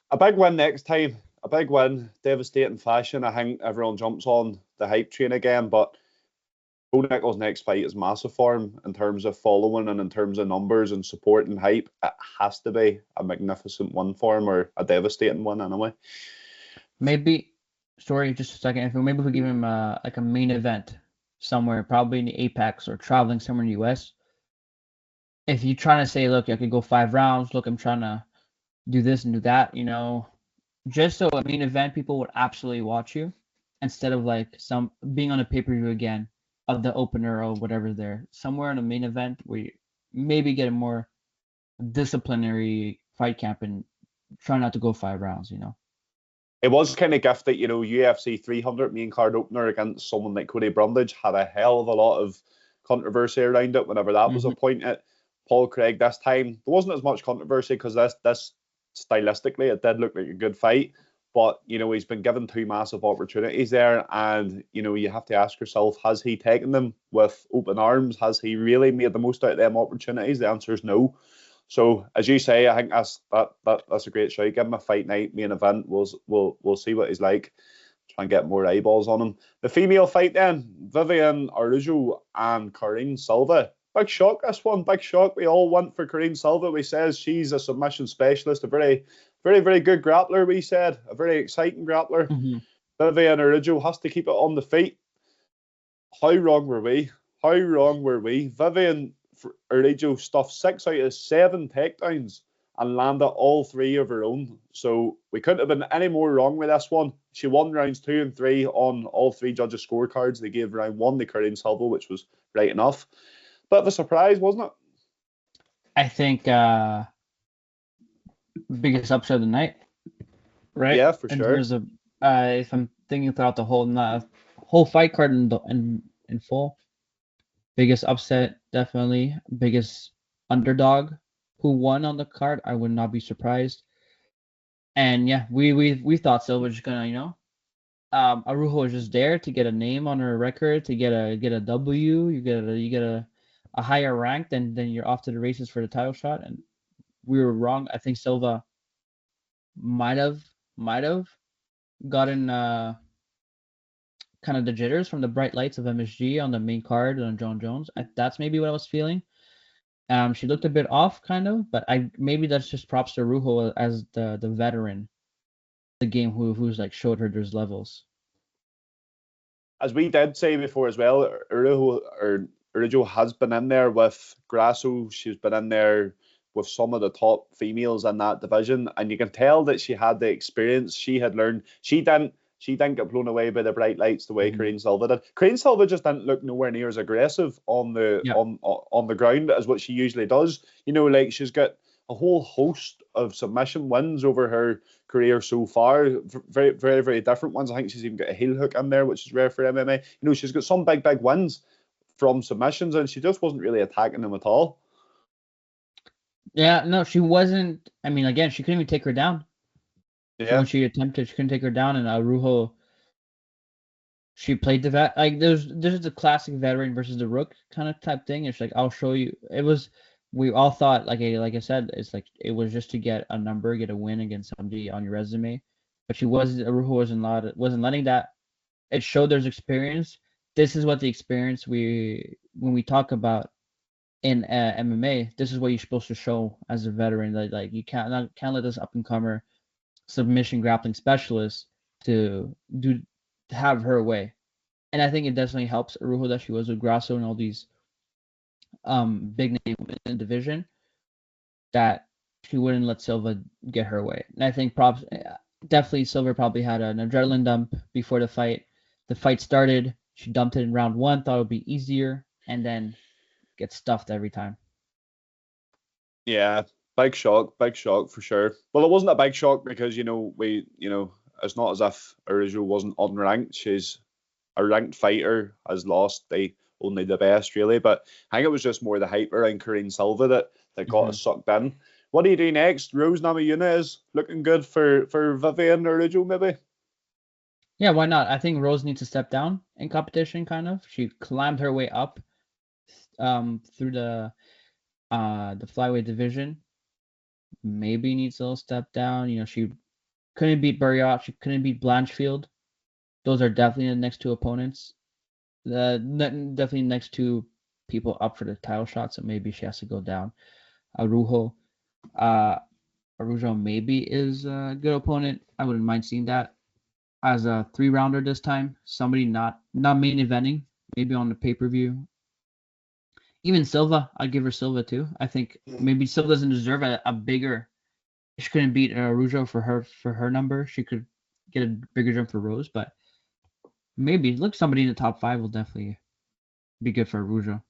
a big win next time. A big win, devastating fashion. I think everyone jumps on the hype train again. But Bo Nickel's next fight is massive for him in terms of following and in terms of numbers and support and hype. It has to be a magnificent one for him, or a devastating one anyway. Maybe, sorry, just a second. Maybe if we give him a main event somewhere, probably in the Apex or traveling somewhere in the US. If you're trying to say, look, I could go 5 rounds. Look, I'm trying to do this and do that. Just so a main event, people would absolutely watch you instead of some being on a pay-per-view again of the opener or whatever there. Somewhere in a main event where you maybe get a more disciplinary fight camp and try not to go 5 rounds, It was kind of gifted, UFC 300 main card opener against someone like Cody Brundage had a hell of a lot of controversy around it whenever that was appointed. Paul Craig this time, there wasn't as much controversy because this stylistically, it did look like a good fight. But, he's been given 2 massive opportunities there. And, you have to ask yourself, has he taken them with open arms? Has he really made the most out of them opportunities? The answer is no. So, as you say, I think that's a great show. Give him a fight night, main event. We'll see what he's like. Try and get more eyeballs on him. The female fight then, Viviane Araújo and Karine Silva. Big shock, this one. Big shock. We all went for Karine Silva. We says she's a submission specialist, a very, very, very good grappler, we said. A very exciting grappler. Viviane Araújo has to keep it on the feet. How wrong were we? Viviane Araújo stuffed 6 out of 7 takedowns and landed all 3 of her own. So we couldn't have been any more wrong with this one. She won rounds 2 and 3 on all 3 judges' scorecards. They gave round 1 to Karine Silva, which was right enough. Bit of a surprise, wasn't it? I think biggest upset of the night, right? Yeah, for sure. If I'm thinking throughout the whole fight card in full, biggest upset, definitely. Biggest underdog who won on the card, I would not be surprised. And yeah, we thought Silva was just gonna, Araújo was just there to get a name on her record, to get a W. You get a higher rank, then you're off to the races for the title shot. And we were wrong. I think Silva might have gotten kind of the jitters from the bright lights of MSG on the main card on Jon Jones. That's maybe what I was feeling. She looked a bit off, kind of, but maybe that's just props to Araújo as the veteran, the game who's showed her there's levels. As we did say before as well, Araújo has been in there with Grasso. She's been in there with some of the top females in that division, and you can tell that she had the experience. She had learned. She didn't get blown away by the bright lights the way Karine Silva did. Karine Silva just didn't look nowhere near as aggressive on the ground as what she usually does. She's got a whole host of submission wins over her career so far. Very, very, very different ones. I think she's even got a heel hook in there, which is rare for MMA. She's got some big, big wins from submissions, and she just wasn't really attacking them at all. Yeah, no, she wasn't. I mean, again, she couldn't even take her down. Yeah. When she attempted, she couldn't take her down, and Araújo, she played the vet. There's the classic veteran versus the rook kind of type thing. It's I'll show you. We all thought, like I said, it was just to get a number, get a win against somebody on your resume. But Araújo wasn't letting that. It showed there's experience. This is what the experience when we talk about in MMA, this is what you're supposed to show as a veteran. You can't let this up and comer submission grappling specialist to have her way. And I think it definitely helps Arujo that she was with Grasso and all these big name in the division, that she wouldn't let Silva get her way. And I think definitely Silva probably had an adrenaline dump before the fight. The fight started. She dumped it in round 1, thought it would be easier, and then gets stuffed every time. Yeah, big shock for sure. Well, it wasn't a big shock because it's not as if Arujo wasn't unranked. She's a ranked fighter, has lost only the best really. But I think it was just more the hype around Karine Silva that got us sucked in. What do you do next? Rose Namajunas is looking good for Vivian Arujo, maybe. Yeah, why not? I think Rose needs to step down in competition. Kind of, she climbed her way up through the flyweight division. Maybe needs a little step down. She couldn't beat Burriot. She couldn't beat Blanchfield. Those are definitely the next two opponents. Definitely next two people up for the title shot. So maybe she has to go down. Arujo maybe is a good opponent. I wouldn't mind seeing that as a 3-rounder this time. Somebody not main eventing, maybe on the pay-per-view. Even Silva, I'd give her Silva too. I think maybe Silva doesn't deserve a bigger. She couldn't beat Arujo for her number. She could get a bigger jump for Rose, but maybe somebody in the top 5 will definitely be good for Arujo.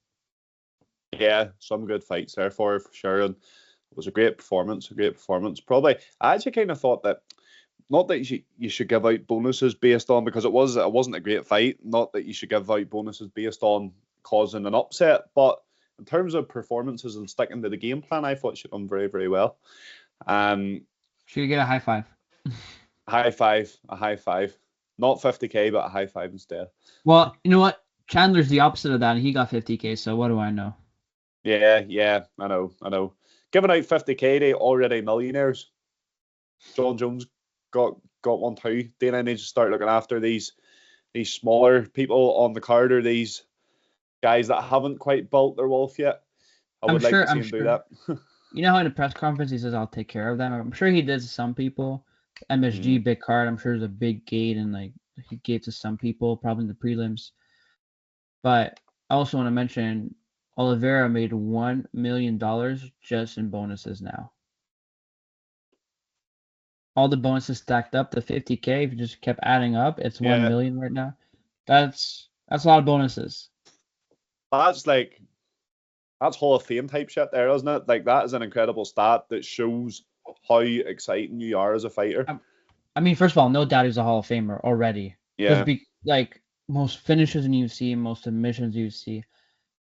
Yeah, some good fights there for her for sure, and it was a great performance. Probably, I actually kind of thought that. Not that you should give out bonuses based on, because it wasn't a great fight. Not that you should give out bonuses based on causing an upset, but in terms of performances and sticking to the game plan, I thought she done very, very well. Should you get a high five? A high five. Not 50K, but a high five instead. Well, you know what? Chandler's the opposite of that, and he got 50K, so what do I know? Yeah, I know. Giving out 50K to already millionaires. Jon Jones got one too. Dana needs to start looking after these smaller people on the card, or these guys that haven't quite built their wealth yet. I would like to see him do that. You know how in the press conference he says, "I'll take care of them." I'm sure he did to some people. MSG big card. I'm sure there's a big gate, and he gave to some people, probably in the prelims. But I also want to mention Oliveira made $1 million just in bonuses now. All the bonuses stacked up to 50K. If you just kept adding up, it's 1 million right now. That's a lot of bonuses. That's Hall of Fame type shit there, isn't it? Like, that is an incredible stat that shows how exciting you are as a fighter. I mean, first of all, no doubt he's a Hall of Famer already. Yeah. Most finishes in UFC, most submissions in UFC.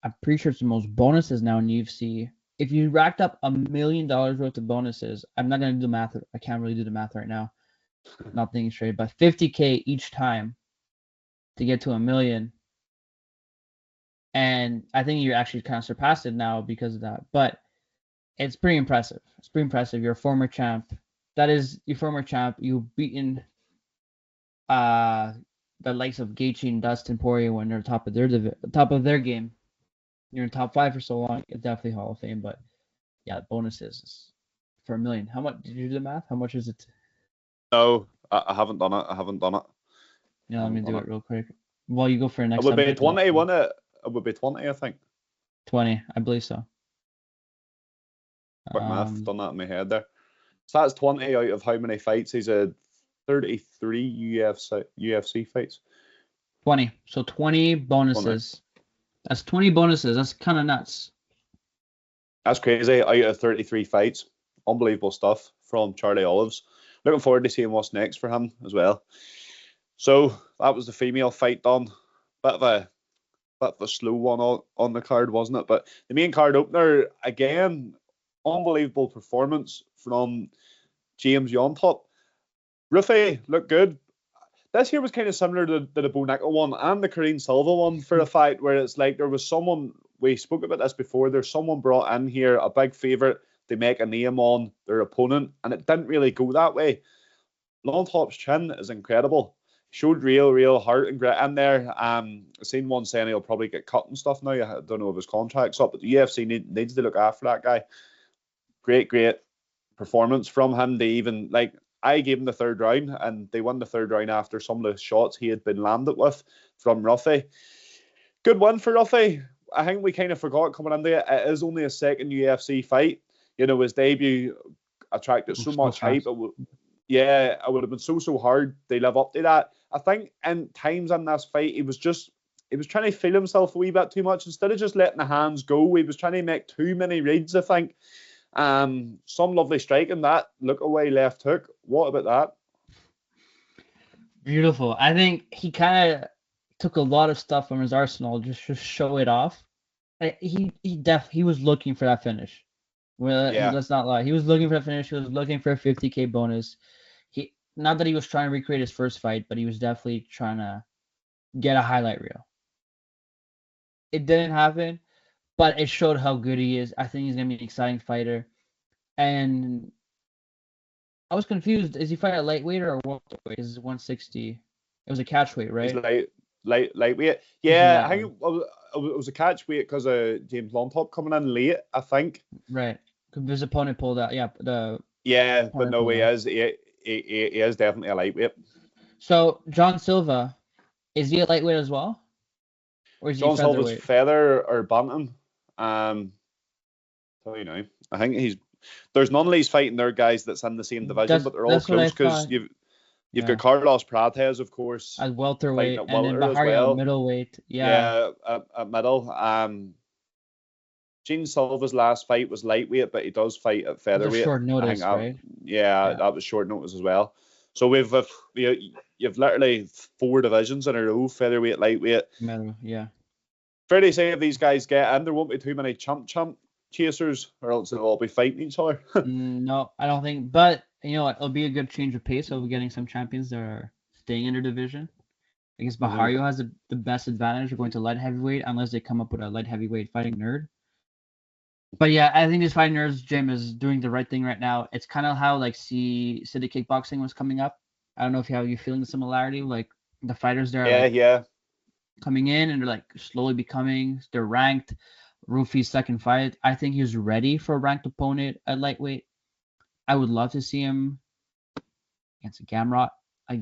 I'm pretty sure it's the most bonuses now in UFC. If you racked up $1 million worth of bonuses, I'm not gonna do the math. I can't really do the math right now. Not thinking straight, but 50K each time to get to $1 million. And I think you actually kind of surpassed it now because of that. But it's pretty impressive. You're a former champ. That is your former champ. You've beaten the likes of Gaethje and Dustin Poirier when they're top of their game. You're in top 5 for so long. It's definitely Hall of Fame. But yeah, bonuses for $1 million. How much did you do the math? How much is it? No, I haven't done it. Yeah, let me do it real quick. Well, you go for your next. It would be 20, wouldn't it? It would be 20, I think. 20, I believe so. Quick math, done that in my head there. So that's 20 out of how many fights? He's had 33 UFC fights. 20. So 20 bonuses. 20. That's 20 bonuses. That's kind of nuts. That's crazy. Out of 33 fights. Unbelievable stuff from Charlie Olives. Looking forward to seeing what's next for him as well. So that was the female fight done. Bit of a slow one on the card, wasn't it? But the main card opener, again, unbelievable performance from James Yontop. Ruffy looked good. This here was kind of similar to the Bo Nickel one and the Karine Silva one for a fight, where it's like there was someone, we spoke about this before, there's someone brought in here, a big favourite, to make a name on their opponent, and it didn't really go that way. Yontop's chin is incredible. Showed real heart and grit in there. I've seen one saying he'll probably get cut and stuff now. I don't know if his contract's up, but the UFC needs to look after that guy. Great performance from him to even, like, I gave him the third round, and they won the third round after some of the shots he had been landed with from Ruffy. Good win for Ruffy. I think we kind of forgot coming into it. It is only his second UFC fight. His debut attracted so much hype. It would have been so hard to live up to that. I think in times in this fight, he was trying to feel himself a wee bit too much. Instead of just letting the hands go, he was trying to make too many reads, I think. Some lovely striking, that look away left hook. What about that? Beautiful. I think he kind of took a lot of stuff from his arsenal just to show it off. He was looking for that finish. Well, let's not lie. He was looking for that finish. He was looking for a 50K bonus. Not that he was trying to recreate his first fight, but he was definitely trying to get a highlight reel. It didn't happen, but it showed how good he is. I think he's gonna be an exciting fighter. And I was confused. Is he fighting at lightweight or welterweight? Is it 160? It was a catch weight, right? He's lightweight. Yeah, I think it was a catch weight because of James Longtop coming in late, I think. Right. Because his opponent pulled out. Yeah. But no, he is. He is definitely a lightweight. So John Silva, is he a lightweight as well? Or is John he featherweight? Silva's feather or bantam. Tell you now, I think there's none of these fighting their guys that's in the same division, but they're all close because you've got Carlos Prates, of course, at welterweight, and then Bahari at middleweight. At middle. Gene Silva's last fight was lightweight, but he does fight at featherweight. Short notice, right? That was short notice as well. So you've literally 4 divisions in a row: featherweight, lightweight. Yeah. Fair to say, if these guys get in, there won't be too many champ chasers, or else they'll all be fighting each other. No, I don't think. But you know what? It'll be a good change of pace of getting some champions that are staying in their division. I guess Bahari has the best advantage of going to light heavyweight, unless they come up with a light heavyweight fighting nerd. But yeah, I think this fighting nerds gym is doing the right thing right now. It's kind of how City Kickboxing was coming up. I don't know if you feeling the similarity, like the fighters there. Coming in and they're slowly they're ranked. Rufi's second fight, I think he was ready for a ranked opponent at lightweight. I would love to see him against a Gamrot, I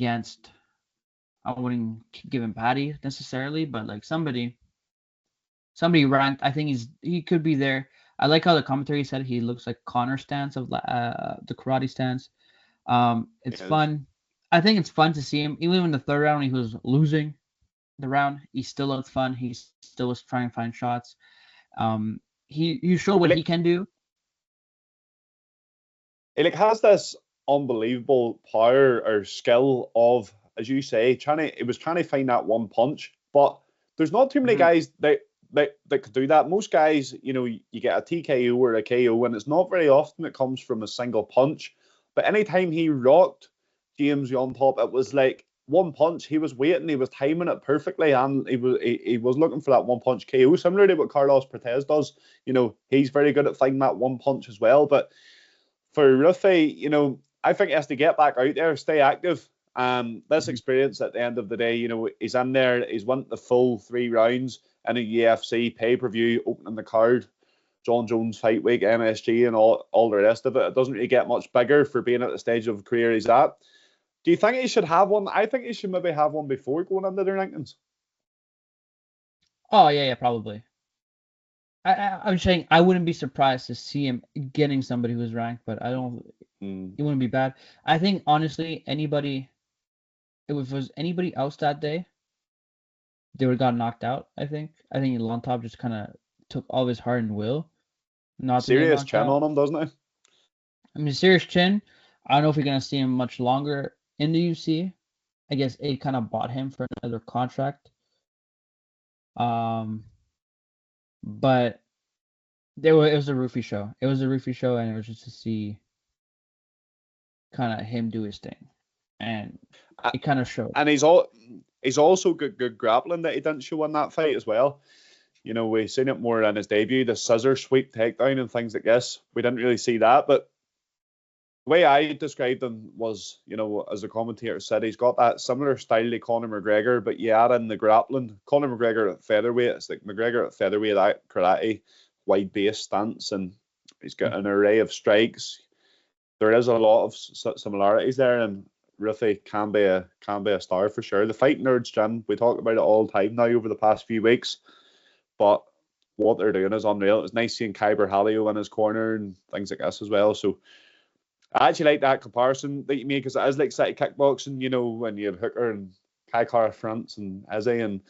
wouldn't give him Patty necessarily, but somebody ranked. I think he could be there. I like how the commentary said he looks like Connor's stance of the karate stance. It's fun. I think it's fun to see him. Even in the third round, he was losing the round. He still looked fun. He still was trying to find shots. He showed what he can do. He has this unbelievable power or skill of, as you say, he was trying to find that one punch. But there's not too many guys that could do that. Most guys, you get a TKO or a KO, and it's not very often it comes from a single punch. But anytime he rocked James on top, it was like one punch. He was waiting, he was timing it perfectly, and he was looking for that one punch KO, similar to what Carlos Prates does. He's very good at finding that one punch as well. But for Rufi, I think he has to get back out there, stay active. This experience at the end of the day, he's in there, he's won the full 3 rounds in a UFC pay-per-view, opening the card, John Jones Fight Week, MSG, and all the rest of it. It doesn't really get much bigger for being at the stage of career he's at. Do you think he should have one? I think he should maybe have one before going into the rankings. Oh, yeah, probably. I'm saying I wouldn't be surprised to see him getting somebody who's ranked, but I don't. It wouldn't be bad. I think, honestly, if it was anybody else that day, they would have got knocked out, I think. I think Longtop just kind of took all of his heart and will. Not serious chin on him, doesn't he? I mean, serious chin. I don't know if we're going to see him much longer in the UFC. I guess it kind of bought him for another contract. But it was a Rufi show. It was a Rufi show, and it was just to see kind of him do his thing. And it kind of showed. And he's also good grappling that he didn't show in that fight as well. We've seen it more in his debut, the scissor sweep takedown and things like this. We didn't really see that, but the way I described him was, as the commentator said, he's got that similar style to Conor McGregor, but you add in the grappling. Conor McGregor at featherweight, it's like McGregor at featherweight, that karate, wide base stance, and he's got an array of strikes. there is a lot of similarities there, and Ruthie can be a star for sure. The Fight Nerds gym, we talk about it all the time now over the past few weeks, but what they're doing is unreal. It's nice seeing Kyber Halio in his corner and things like this as well. So I actually like that comparison that you made, because it is like city kickboxing, you know, when you have Hooker and Kai Kara France and Izzy and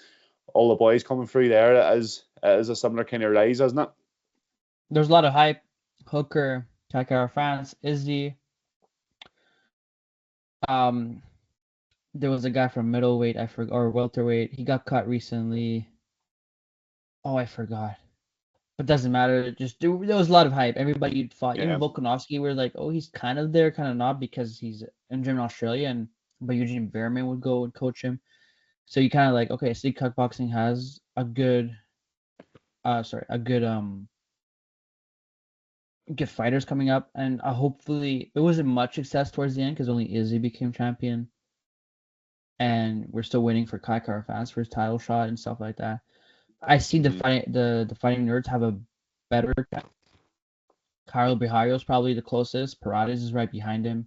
all the boys coming through there. It is a similar kind of rise, isn't it? There's a lot of hype. Hooker, Kai Kara France, Izzy. There was a guy from middleweight, or welterweight. He got cut recently. Oh, I forgot. But doesn't matter. There was a lot of hype. Everybody thought, even Volkanovski, were like, oh, he's kind of there, kind of not, because he's in gym in Australia, but Eugene Behrman would go and coach him. So you kind of like, okay, city kickboxing has good fighters coming up, and hopefully it wasn't much success towards the end because only Izzy became champion, and we're still waiting for Kai Kara France for his title shot and stuff like that. I see the fighting nerds have a better. Carlo Bihario is probably the closest. Paredes is right behind him.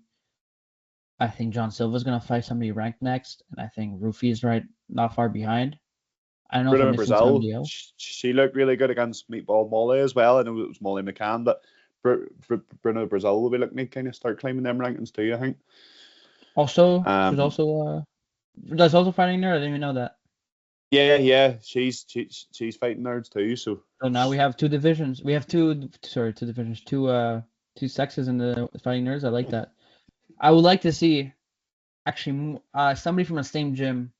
I think John Silva's gonna fight somebody ranked next, and I think Rufy is right not far behind. I don't know Bruno if I'm missing Brazil, somebody else. she looked really good against Meatball Molly as well. I know it was Molly McCann, but Bruno Brazil will be looking to kind of start climbing them rankings too, I think. Also, she's also that's also fighting nerd. I didn't even know that. Yeah, she's fighting nerds too. So now we have two divisions. We have two divisions, two sexes in the fighting nerds. I like that. I would like to see actually somebody from the same gym,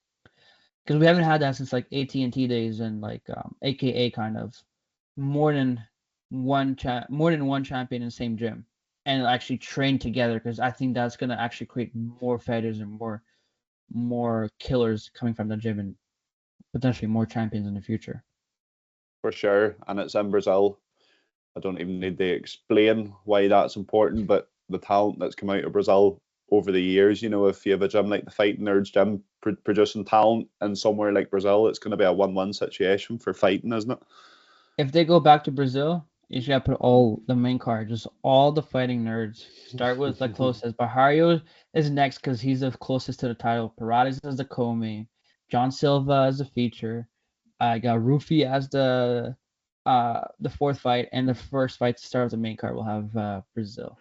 because we haven't had that since like AT&T days, and like AKA kind of more than one champion in the same gym, and actually train together, because I think that's gonna actually create more fighters and more killers coming from the gym, and potentially more champions in the future. For sure, and it's in Brazil. I don't even need to explain why that's important, but the talent that's come out of Brazil over the years, you know, if you have a gym like the Fighting Nerds gym producing talent in somewhere like Brazil, it's going to be a win-win situation for fighting, isn't it? If they go back to Brazil, you should have put all the main card, just all the fighting nerds. Start with the closest. Bahario is next because he's the closest to the title. Paredes is the co-main. John Silva as the feature. I got Rufy as the fourth fight, and the first fight to start with the main card will have Brazil.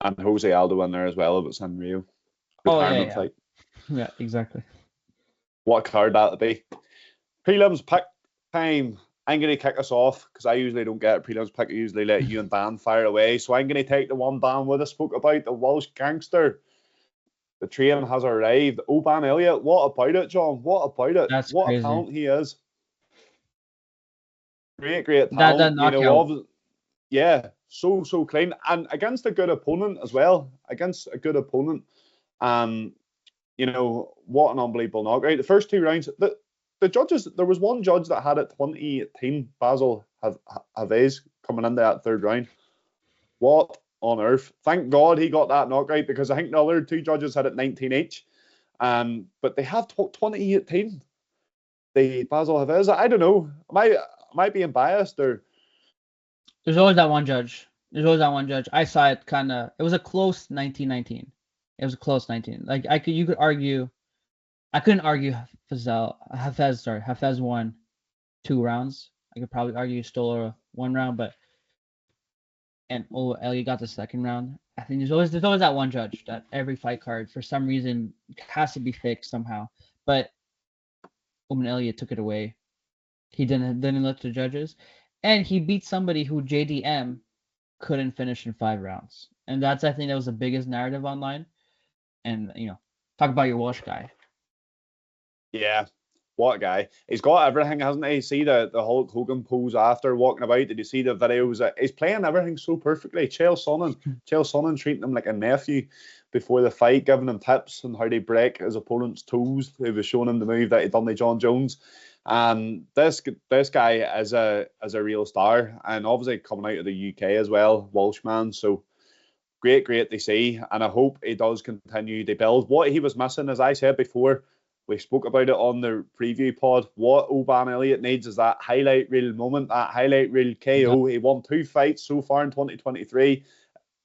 And Jose Aldo in there as well if it's in Rio. Retirement fight. Yeah, exactly. What card that'll be. Prelims pick time. I'm going to kick us off because I usually don't get prelims pick. I usually let you and Dan fire away. So I'm going to take the one Dan would have spoke about, the Welsh gangster. The train has arrived. Oban Elliot, what about it, John? What about it? That's what crazy. A talent he is. Great talent. That knockout. You know, yeah, so clean. And against a good opponent as well. Against a good opponent. You know, what an unbelievable knockout. The first two rounds, the judges, there was one judge that had it 2018, Basil Havez, coming into that third round. What on earth? Thank God he got that knockout, because I think the other two judges had it 19 each. But they have 2018. The Basil Havez, I don't know. Am I being biased or? There's always that one judge. I saw it kind of. It was a close 19-19. It was a close 19. Like you could argue. I couldn't argue Hafez won 2 rounds. I could probably argue stole 1 round, and Elliot got the second round. I think there's always that one judge that every fight card for some reason has to be fixed somehow. But Oban Elliot took it away. He didn't let the judges, and he beat somebody who JDM couldn't finish in 5 rounds. And I think that was the biggest narrative online. And talk about your Welsh guy. Yeah, what a guy. He's got everything, hasn't he? See the Hulk Hogan pose after walking about? Did you see the videos? He's playing everything so perfectly. Chael Sonnen treating him like a nephew before the fight, giving him tips on how to break his opponent's toes. He was showing him the move that he'd done to John Jones. And this guy is a real star, and obviously coming out of the UK as well, Welshman. So great to see, and I hope he does continue to build. What he was missing, as I said before, we spoke about it on the preview pod. What Oban Elliot needs is that highlight reel moment, that highlight reel KO. He won 2 fights so far in 2023.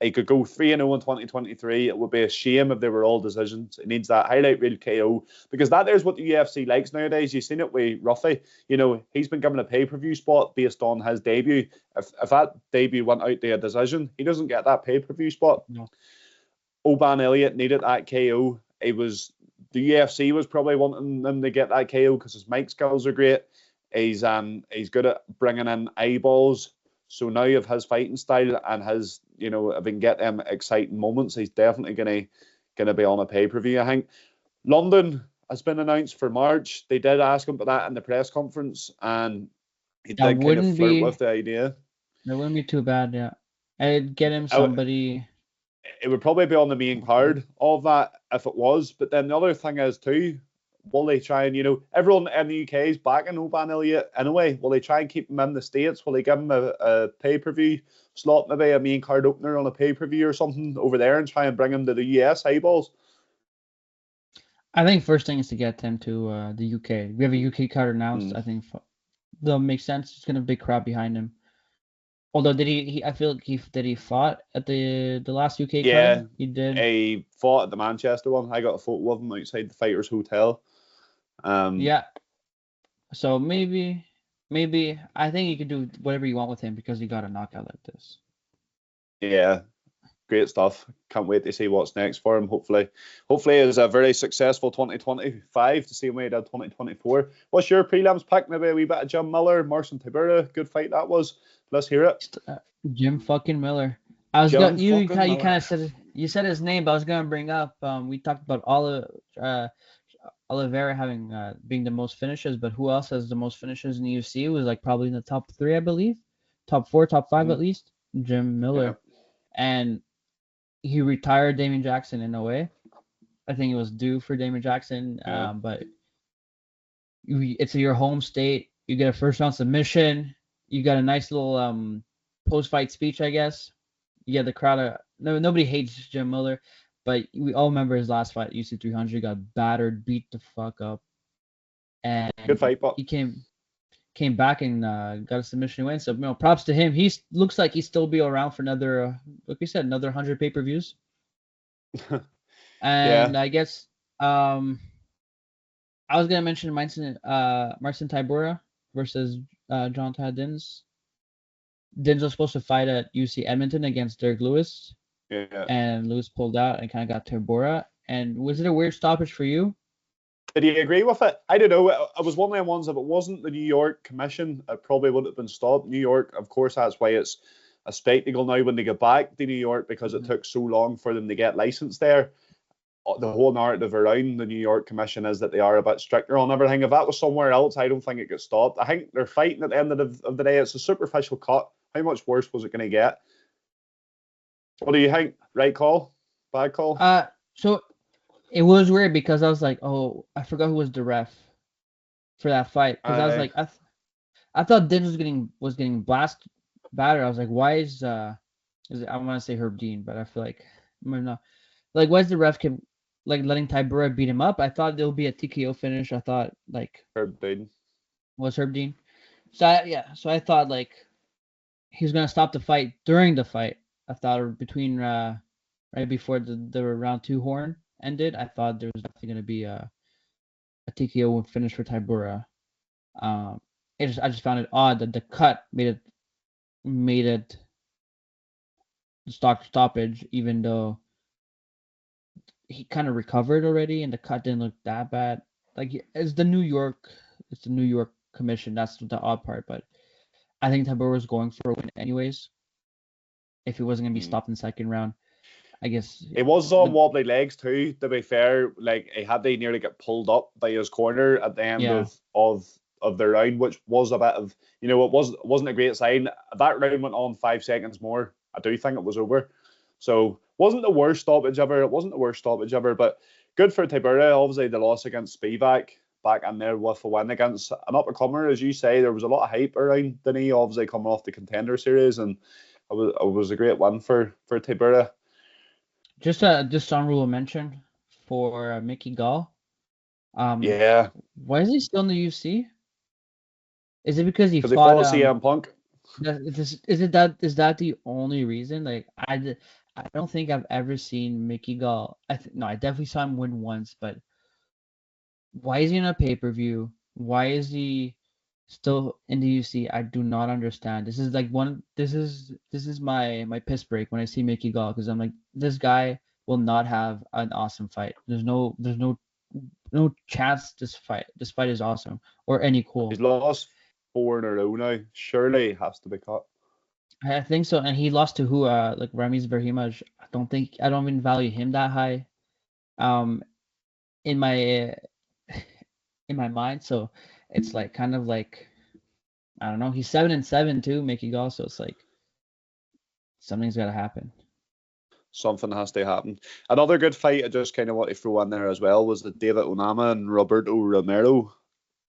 He could go 3-0 in 2023. It would be a shame if they were all decisions. It needs that highlight reel KO, because that is what the UFC likes nowadays. You've seen it with Ruffy. He's been given a pay-per-view spot based on his debut. If that debut went out to a decision, he doesn't get that pay-per-view spot. No. Oban Elliot needed that KO. The UFC was probably wanting them to get that KO because his mic skills are great. He's good at bringing in eyeballs. So now you have his fighting style and his, if he can get them exciting moments, he's definitely gonna be on a pay-per-view, I think. London has been announced for March. They did ask him about that in the press conference, and he did kind of flirt with the idea. That wouldn't be too bad, yeah. I'd get him somebody. It would probably be on the main card of that if it was. But then the other thing is too, will they try and, everyone in the UK is backing Oban Elliot anyway. Will they try and keep him in the States? Will they give him a pay-per-view slot, maybe a main card opener on a pay-per-view or something over there, and try and bring him to the US eyeballs? I think first thing is to get him to the UK. We have a UK card announced. I think that'll make sense. It's going to be a big crowd behind him. Although, I feel like he fought at the last UK card? Yeah, he did. He fought at the Manchester one. I got a photo of him outside the Fighters Hotel. Yeah. So maybe I think you can do whatever you want with him because he got a knockout like this. Yeah, great stuff. Can't wait to see what's next for him. Hopefully it's a very successful 2025 to see him way he did 2024. What's your prelims pick? Maybe a wee bit of Jim Miller, Marcin Tybura. Good fight that was. Let's hear it. Jim fucking Miller. I was going. You kind of said his name, but I was gonna bring up. We talked about Oliveira having being the most finishes, but who else has the most finishes in the UFC? It was like probably in the top 3, I believe, top 4, top 5 at least. Jim Miller, and he retired Damian Jackson in a way. I think it was due for Damian Jackson, but it's your home state. You get a first round submission. You got a nice little post-fight speech, I guess. You get the crowd. Nobody hates Jim Miller, but we all remember his last fight, UFC 300. He got battered, beat the fuck up, and good fight, but he came back and got a submission win. So props to him. He looks like he'll still be around for another, like we said, another 100 pay-per-views. And I guess I was gonna mention Marcin Tybura versus John Dins. Dins was supposed to fight at UFC Edmonton against Derek Lewis. Yeah. And Lewis pulled out and kind of got Tybura. And was it a weird stoppage for you? Did he agree with it? I don't know. It was one of them ones. If it wasn't the New York Commission, it probably would have been stopped. New York, of course, that's why it's a spectacle now when they get back to New York, because it took so long for them to get licensed there. The whole narrative around the New York Commission is that they are a bit stricter on everything. If that was somewhere else, I don't think it gets stopped. I think they're fighting at the end of the day. It's a superficial cut. How much worse was it going to get? What do you think? Right call? Bad call? So it was weird because I was like, oh, I forgot who was the ref for that fight. Because I was like, I thought Dins was getting battered. I was like, why is I want to say Herb Dean, but I feel like I'm not. Like, why is the ref letting Tybura beat him up? I thought there would be a TKO finish. I thought Herb Dean. Was Herb Dean. So I thought he was gonna stop the fight during the fight. I thought between right before the round 2 horn ended, I thought there was definitely gonna be a TKO finish for Tybura. I just found it odd that the cut made it stoppage, even though he kind of recovered already and the cut didn't look that bad. It's the New York Commission. That's the odd part, but I think Tybura was going for a win anyways. If he wasn't gonna be stopped in the second round, I guess he was on wobbly legs too. To be fair, he had to nearly get pulled up by his corner at the end of the round, which was a bit of it wasn't a great sign. That round went on 5 seconds more. I do think it was over. So wasn't the worst stoppage ever. It wasn't the worst stoppage ever, but good for Tybura. Obviously, the loss against Spivak, back in there with a win against an up-and-comer. As you say, there was a lot of hype around Denis, obviously coming off the Contender Series, and it was a great win for Tybura. Just honorable mention for Mickey Gall. Why is he still in the UFC? Is it because he fought CM Punk? Is that the only reason? I don't think I've ever seen Mickey Gall. No, I definitely saw him win once, but why is he in a pay-per-view? Why is he still in the UFC? I do not understand. This is like this is my piss break when I see Mickey Gall, because I'm like, this guy will not have an awesome fight. There's no chance this fight is awesome or any cool. He's lost 4 in a row now. Surely he has to be cut. I think so, and he lost to who? Like Ramiz Berhimaj. I don't even value him that high. In my in my mind, so it's like kind of like, I don't know. He's 7-7 too, Mickey Gall, so it's like something's got to happen. Something has to happen. Another good fight I just kind of want to throw in there as well was the David Onama and Roberto Romero.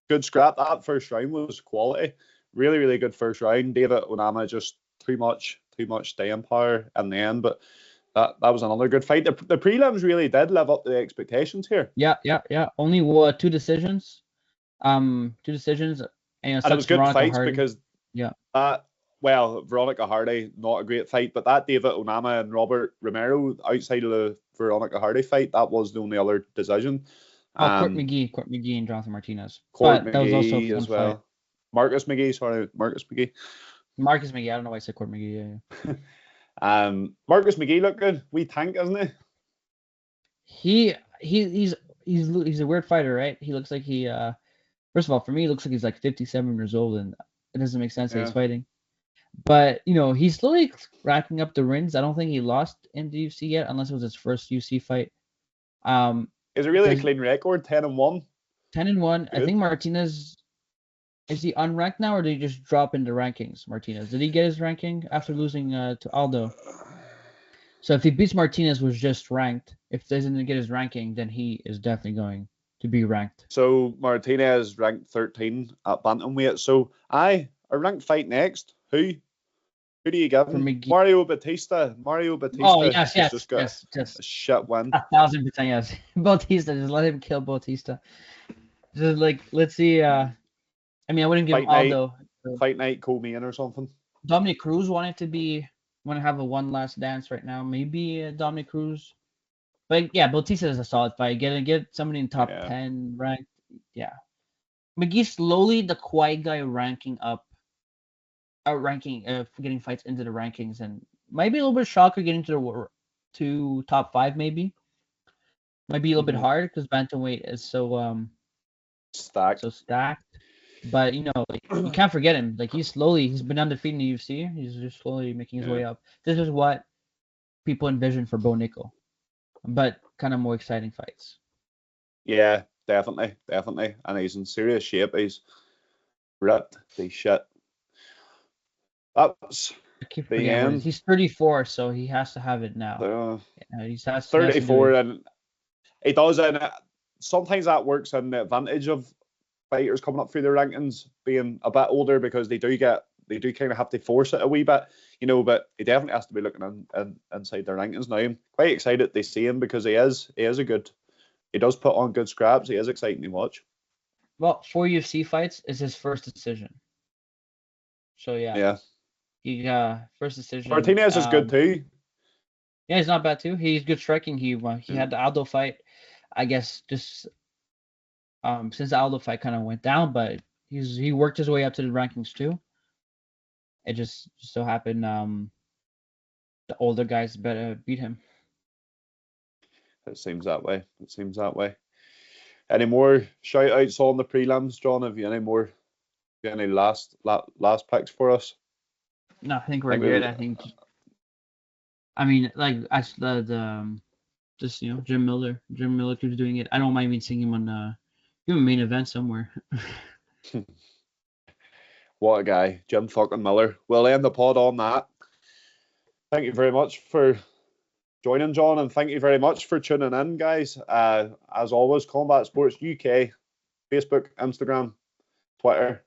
Good scrap. That first round was quality. Really, really good first round. David Onama just too much staying power in the end, but that was another good fight. The prelims really did live up to the expectations here. Yeah. Only two decisions. And it was good Veronica fights Hardy. Because yeah. Veronica Hardy, not a great fight, but that David Onama and Robert Romero, outside of the Veronica Hardy fight, that was the only other decision. Court McGee and Jonathan Martinez. Court but that was also a McGee fun as well. Fight. Marcus McGee. Marcus McGee. I don't know why I said Court McGee. Yeah. Marcus McGee looked good. Wee tank, isn't he? He's a weird fighter, right? He looks like he. First of all, for me, he looks like he's like 57 years old, and it doesn't make sense that he's fighting. But he's slowly racking up the wins. I don't think he lost in the UFC yet, unless it was his first UFC fight. Is it really a clean record? 10-1. 10-1. I think Martinez. Is he unranked now, or did he just drop into rankings? Martinez, did he get his ranking after losing to Aldo? So if he beats Martinez, who's just ranked, if he doesn't get his ranking, then he is definitely going to be ranked. So Martinez ranked 13 at bantamweight. So a ranked fight next. Who do you give him? Mario Batista. Oh yes. Just got a shit win. 1,000% yes. Bautista, just let him kill Bautista. Just like, let's see. I mean, I wouldn't give Aldo. Fight night, co-main or something. Dominic Cruz want to have a one last dance right now. Maybe Dominic Cruz. But yeah, Bautista is a solid fight. Get somebody in top 10 ranked. Yeah. McGee slowly, the quiet guy, getting fights into the rankings, and might be a little bit shocker getting to top 5 maybe. Might be a little bit hard because bantamweight is so stacked. But you can't forget him. Like he's been undefeated in the UFC. He's just slowly making his way up. This is what people envision for Bo Nickel, but kind of more exciting fights. Yeah, definitely, and he's in serious shape. He's ripped. He's shit. That's the end. He's 34, so he has to have it now. He's 34, and he does, and sometimes that works in the advantage of fighters coming up through their rankings being a bit older, because they do kind of have to force it a wee bit, but he definitely has to be looking inside their rankings now. I'm quite excited to see him because he does put on good scraps. He is exciting to watch. Well, 4 UFC fights is his first decision. So yeah. He first decision. Martinez is good too. Yeah, he's not bad too. He's good striking. He had the Aldo fight, I guess, just since the Aldo fight kind of went down, but he worked his way up to the rankings too. It just so happened the older guys better beat him. It seems that way. Any more shout outs on the prelims, John? Have you any last picks for us? No, I think we're good. I mean, like Jim Miller. Jim Miller keeps doing it. I don't mind even seeing him on a main event somewhere. What a guy, Jim fucking Miller. We'll end the pod on that. Thank you very much for joining, John, and thank you very much for tuning in, guys. As always, Combat Sports UK, Facebook, Instagram, Twitter,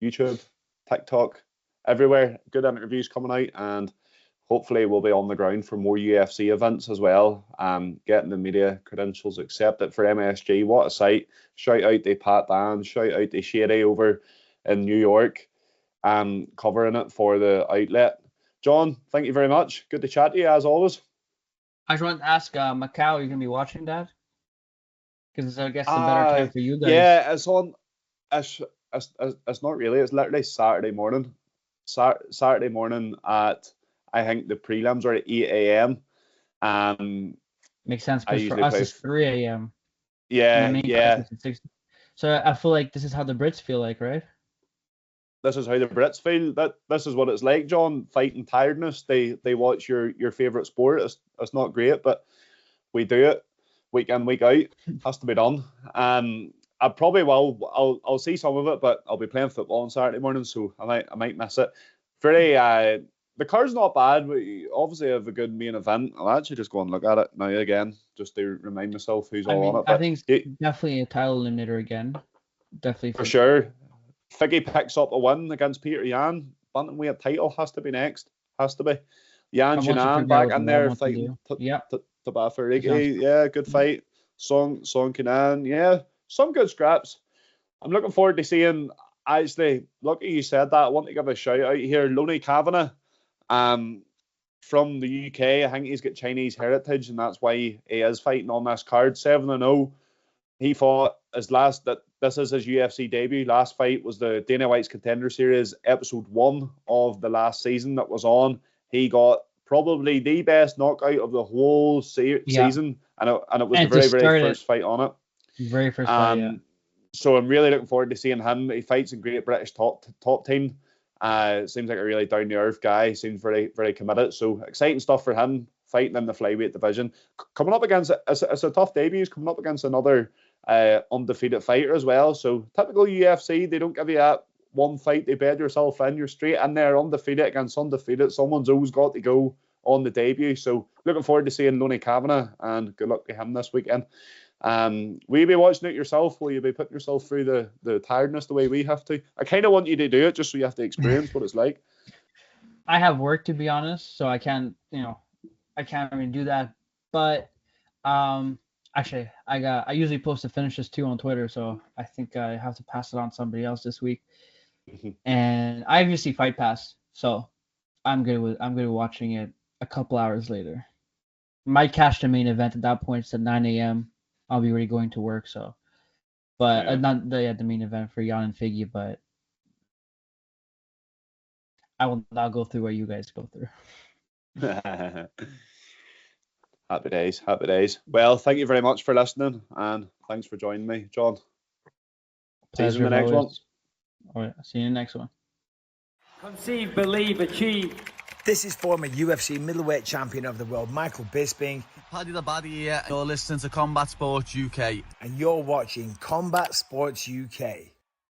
YouTube, TikTok, everywhere. Good interviews coming out, and hopefully we'll be on the ground for more UFC events as well. Getting the media credentials accepted for MSG. What a sight. Shout out to Pat Dan, shout out to Shady over in New York, covering it for the outlet. John, thank you very much. Good to chat to you as always. I just want to ask, Macau, are you gonna be watching that? Because I guess it's a better time for you guys. Yeah, it's on. It's not really. It's literally Saturday morning. Saturday morning at, I think the prelims are at 8 a.m. Makes sense I because for usually us play. it's 3 a.m. Yeah, And the main yeah. contest is 6. So I feel like this is how the Brits feel like, right? This is how the Brits feel. This is what it's like, John. Fighting tiredness. They watch your favorite sport. It's not great, but we do it week in, week out. Has to be done. I probably will. I'll see some of it, but I'll be playing football on Saturday morning, so I might miss it. Very the card's not bad. We obviously have a good main event. I'll actually just go and look at it now again, just to remind myself who's all on it. I But think it's definitely a title eliminator again. Definitely for sure. Figgy picks up a win against Peter Yan. Bantamweight title has to be next. Has to be. Yan Jinan back in there fighting Tabafariki. Yeah, good fight. Song Kinan. Yeah, some good scraps. I'm looking forward to seeing. Actually, lucky you said that. I want to give a shout out here. Loney Kavanagh, from the UK. I think he's got Chinese heritage, and that's why he is fighting on this card. 7-0. He fought his last. This is his UFC debut. Last fight was the Dana White's Contender Series, episode 1 of the last season that was on. He got probably the best knockout of the whole season, and it was the very first fight on it. Very first fight, yeah. So I'm really looking forward to seeing him. He fights in Great British top team. Seems like a really down to earth guy. Seems very, very committed. So exciting stuff for him, fighting in the flyweight division. Coming up against it's a tough debut. He's coming up against another undefeated fighter as well. So typical UFC, they don't give you that one fight, they bed yourself in. You're straight in there, undefeated against undefeated. Someone's always got to go on the debut. So looking forward to seeing Loney Kavanagh, and good luck to him this weekend. Will you be watching it yourself? Will you be putting yourself through the tiredness the way we have to? I kind of want you to do it just so you have to experience what it's like. I have work, to be honest, so I can't really do that. But actually, I usually post the finishes too on Twitter, so I think I have to pass it on to somebody else this week. And I obviously Fight Pass, so I'm good with watching it a couple hours later. Might catch the main event at that point. It's at 9 a.m. I'll be already going to work, so. But not the main event for Jan and Figgy, but I will not go through what you guys go through. Happy days, happy days. Well, thank you very much for listening, and thanks for joining me, John. See you in the next one. All right, see you in the next one. Conceive, believe, achieve. This is former UFC middleweight champion of the world, Michael Bisping. Paddy the Baddy here. You're listening to Combat Sports UK. And you're watching Combat Sports UK.